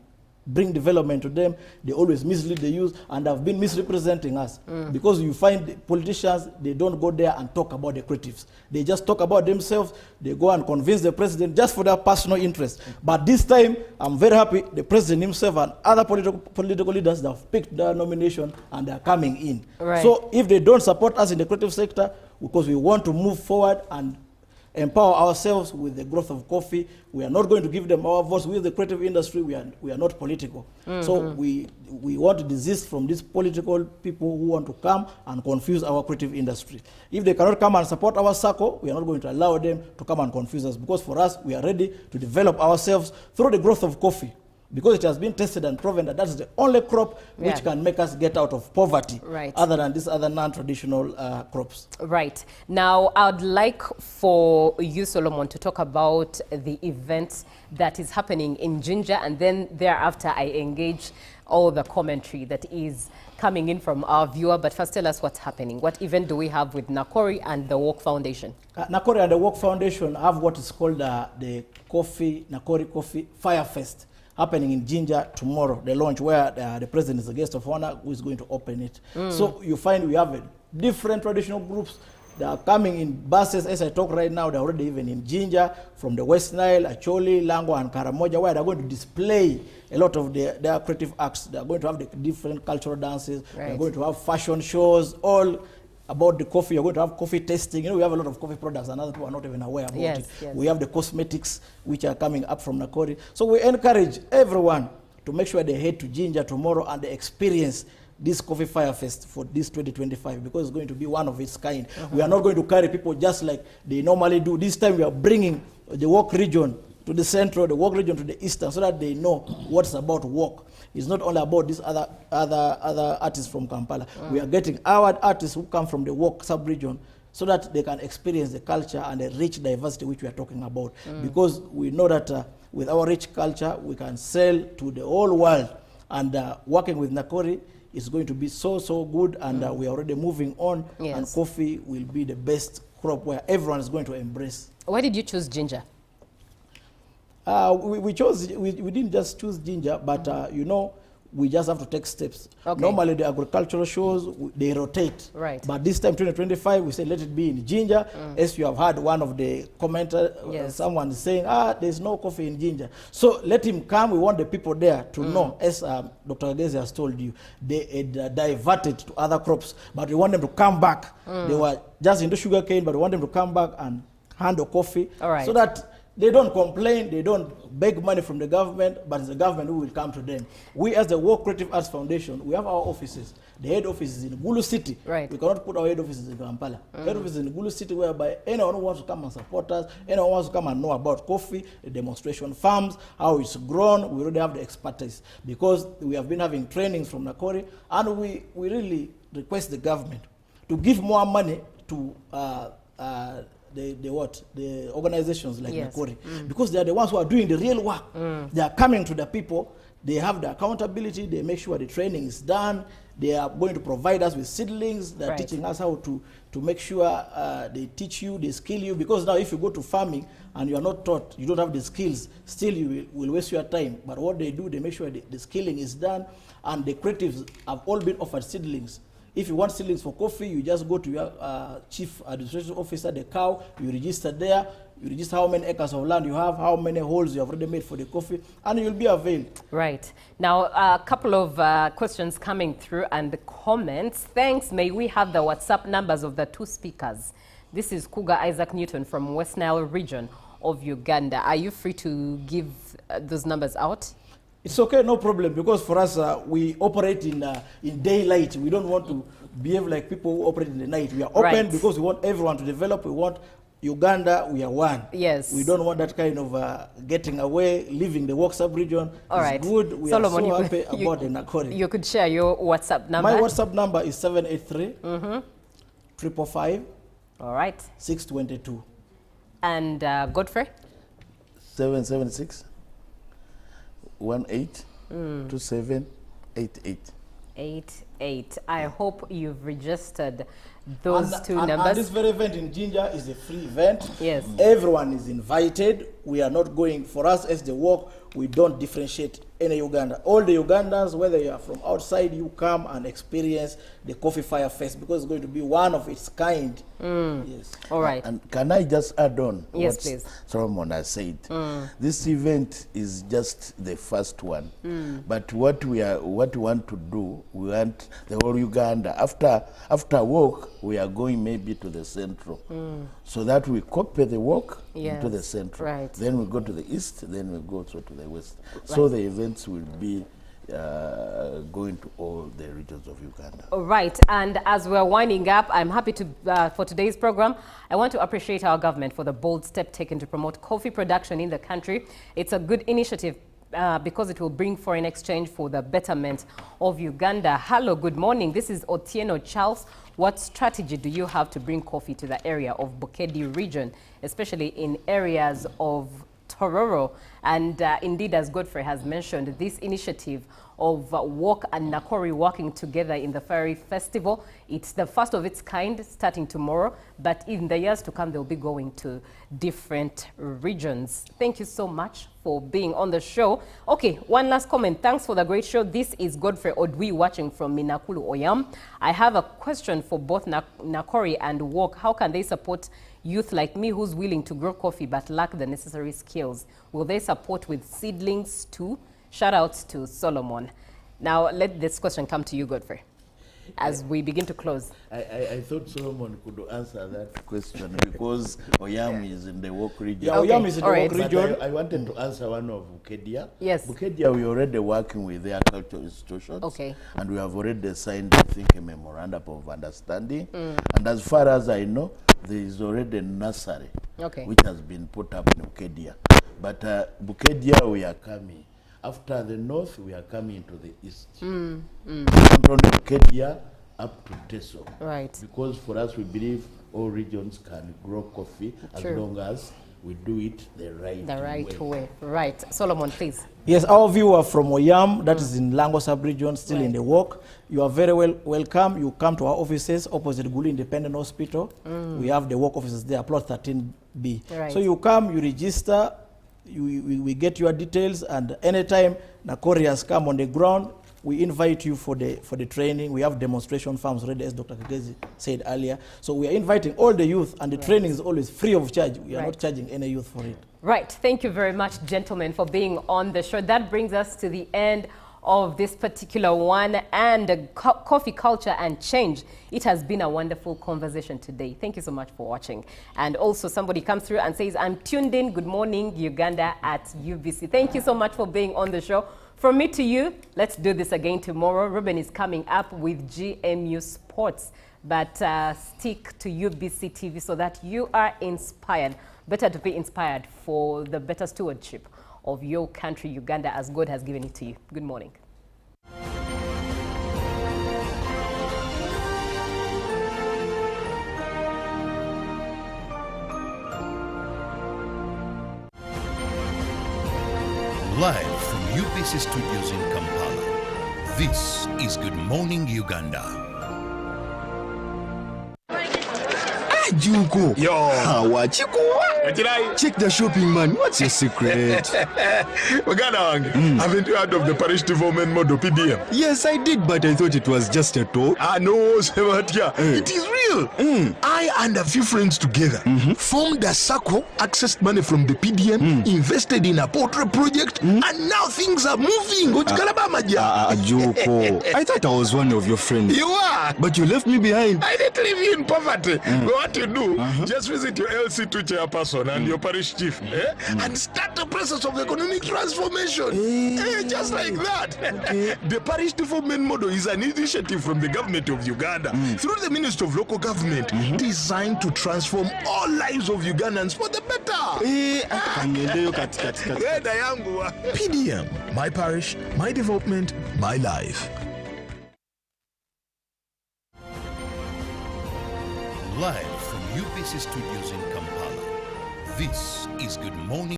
bring development to them, they always mislead the youth and have been misrepresenting us. Because you find the politicians, they don't go there and talk about the creatives. They just talk about themselves. They go and convince the president just for their personal interest. But this time, I'm very happy the president himself and other political leaders that have picked their nomination and they are coming in. Right. So if they don't support us in the creative sector, because we want to move forward and empower ourselves with the growth of coffee, we are not going to give them our voice. With the creative industry, we are not political. So we want to desist from these political people who want to come and confuse our creative industry. If they cannot come and support our circle, we are not going to allow them to come and confuse us, because for us, we are ready to develop ourselves through the growth of coffee, because it has been tested and proven that that's the only crop which can make us get out of poverty, other than these other non-traditional crops. Right. Now, I would like for you, Solomon, to talk about the event that is happening in Jinja, and then thereafter I engage all the commentary that is coming in from our viewer. But first, tell us what's happening. What event do we have with Nakori and the Work Foundation? Nakori and the Work Foundation have what is called the Nakori Coffee Fire Fest. happening in Jinja tomorrow, the launch where the president is the guest of honor who is going to open it. So you find we have different traditional groups. They are coming in buses as I talk right now. They're already even in Jinja from the West Nile, Acholi, Lango, and Karamoja, where they're going to display a lot of their creative acts. They're going to have the different cultural dances. Right. They're going to have fashion shows, all about the coffee. You're going to have coffee tasting. You know, we have a lot of coffee products and other people are not even aware about it. Yes. We have the cosmetics which are coming up from Nakori. So we encourage everyone to make sure they head to Jinja tomorrow and they experience this Coffee Fire Fest for this 2025 because it's going to be one of its kind. We are not going to carry people just like they normally do. This time we are bringing the work region to the central, the work region to the eastern, so that they know what's about work. It's not only about these other artists from Kampala. We are getting our artists who come from the work sub-region so that they can experience the culture and the rich diversity which we are talking about. Because we know that with our rich culture, we can sell to the whole world. And working with Nakori is going to be so good, and we are already moving on, and coffee will be the best crop where everyone is going to embrace. Why did you choose Jinja? We didn't just choose Jinja, but you know, we just have to take steps. Okay. Normally the agricultural shows, they rotate. Right. But this time, 2025, we say let it be in Jinja. As you have heard one of the commenters, someone is saying, there's no coffee in Jinja. So let him come. We want the people there to know, as Dr. Agezi has told you, they diverted to other crops. But we want them to come back. They were just into sugarcane, but we want them to come back and handle coffee. All right. So that they don't complain, they don't beg money from the government, but it's the government who will come to them. We, as the World Creative Arts Foundation, we have our offices. The head office is in Gulu City. Right. We cannot put our head offices in Kampala. Head office is in Gulu City, whereby anyone who wants to come and support us, anyone who wants to come and know about coffee, the demonstration farms, how it's grown, we already have the expertise. Because we have been having trainings from Nakori, and we really request the government to give more money to the organizations like Nakori, because they are the ones who are doing the real work. They are coming to the people, they have the accountability, they make sure the training is done, they are going to provide us with seedlings, they are teaching us how to make sure they teach you, they skill you, because now if you go to farming and you are not taught, you don't have the skills, still you will waste your time. But what they do, they make sure the skilling is done, and the creatives have all been offered seedlings. If you want seedlings for coffee, you just go to your chief administrative officer, the cow, you register there, you register how many acres of land you have, how many holes you have already made for the coffee, and you'll be availed. Right. Now, a couple of questions coming through and the comments. Thanks. May we have the WhatsApp numbers of the two speakers? This is Kuga Isaac Newton from West Nile region of Uganda. Are you free to give those numbers out? It's okay, no problem, because for us, we operate in daylight. We don't want to behave like people who operate in the night. We are open because we want everyone to develop. We want Uganda, we are one. Yes. We don't want that kind of getting away, leaving the work sub-region. All right. Good. We Solomon, are so happy about the Nakori. You could share your WhatsApp number. My WhatsApp number is 783 555 All right. 622. And Godfrey? 776 2788. 88. I hope you've registered those two numbers. And this very event in Jinja is a free event. Yes. Everyone is invited. We are not going, for us as the work, we don't differentiate any Uganda. All the Ugandans, whether you are from outside, you come and experience the Coffee Fire Fest, because it's going to be one of its kind. Yes. All right. And can I just add on what please. Solomon has said? This event is just the first one. But what we want to do, we want the whole Uganda. After work, we are going maybe to the central, so that we copy the work into the central. Right. Then we go to the east, then we go to the west. So the events will be going to all the regions of Uganda. All right, and as we're winding up, I'm happy to, for today's program, I want to appreciate our government for the bold step taken to promote coffee production in the country. It's a good initiative because it will bring foreign exchange for the betterment of Uganda. Hello, good morning. This is Otieno Charles. What strategy do you have to bring coffee to the area of Bukedi region, especially in areas of Tororo? And indeed, as Godfrey has mentioned, this initiative of Walk and Nakori working together in the Fairy Festival. It's the first of its kind starting tomorrow, but in the years to come, they'll be going to different regions. Thank you so much for being on the show. Okay, one last comment. Thanks for the great show. This is Godfrey Odwi watching from Minakulu, Oyam. I have a question for both Nakori and Walk. How can they support youth like me who's willing to grow coffee but lack the necessary skills? Will they support with seedlings too? Shout outs to Solomon. Now let this question come to you, Godfrey, as we begin to close. I thought Solomon could answer that question because Oyam is in the Walk region. Yeah, Oyam is in the Walk region. I wanted to answer one of Bukedia. Yes. Bukedia, we're already working with their cultural institutions. Okay. And we have already signed, I think, a memorandum of understanding. And as far as I know, there is already a nursery which has been put up in Bukedia. But Bukedia, we are coming. After the north, we are coming to the east. From Bukedia up to Teso. Right. Because for us, we believe all regions can grow coffee as long as we do it the right way. Right. Solomon, please. Yes, our viewer from Oyam, that is in Lango sub-region, still in the Walk. You are very welcome. You come to our offices opposite Gulu Independent Hospital. We have the Walk offices there, plot 13B. Right. So you come, you register, we get your details, and anytime Nakori has come on the ground, we invite you for the training. We have demonstration farms already, as Dr. Kagezi said earlier. So we are inviting all the youth, and the training is always free of charge. We are not charging any youth for it. Right. Thank you very much, gentlemen, for being on the show. That brings us to the end of this particular one, and coffee culture and change. It has been a wonderful conversation today. Thank you so much for watching. And also somebody comes through and says, I'm tuned in. Good morning, Uganda at UBC. Thank you so much for being on the show. From me to you, let's do this again tomorrow. Ruben is coming up with GMU Sports, but stick to UBC TV so that you are inspired. Better to be inspired for the better stewardship of your country, Uganda, as God has given it to you. Good morning. Live from UBC Studios in Kampala, this is Good Morning Uganda. Junko. Yo. What you go? Check the shopping, man. What's your secret? Uganda, haven't you heard of the parish development model, PDM? Yes, I did, but I thought it was just a talk. No, it is real. I and a few friends together formed a circle, accessed money from the PDM, invested in a poultry project, and now things are moving. Junko. I thought I was one of your friends. You are. But you left me behind. I didn't leave you in poverty. What you do, just visit your LC2 chairperson and your parish chief and start the process of economic transformation. Just like that. The parish development model is an initiative from the government of Uganda through the Ministry of Local Government designed to transform all lives of Ugandans for the better. PDM, my parish, my development, my life. Live from UBC Studios in Kampala, this is Good Morning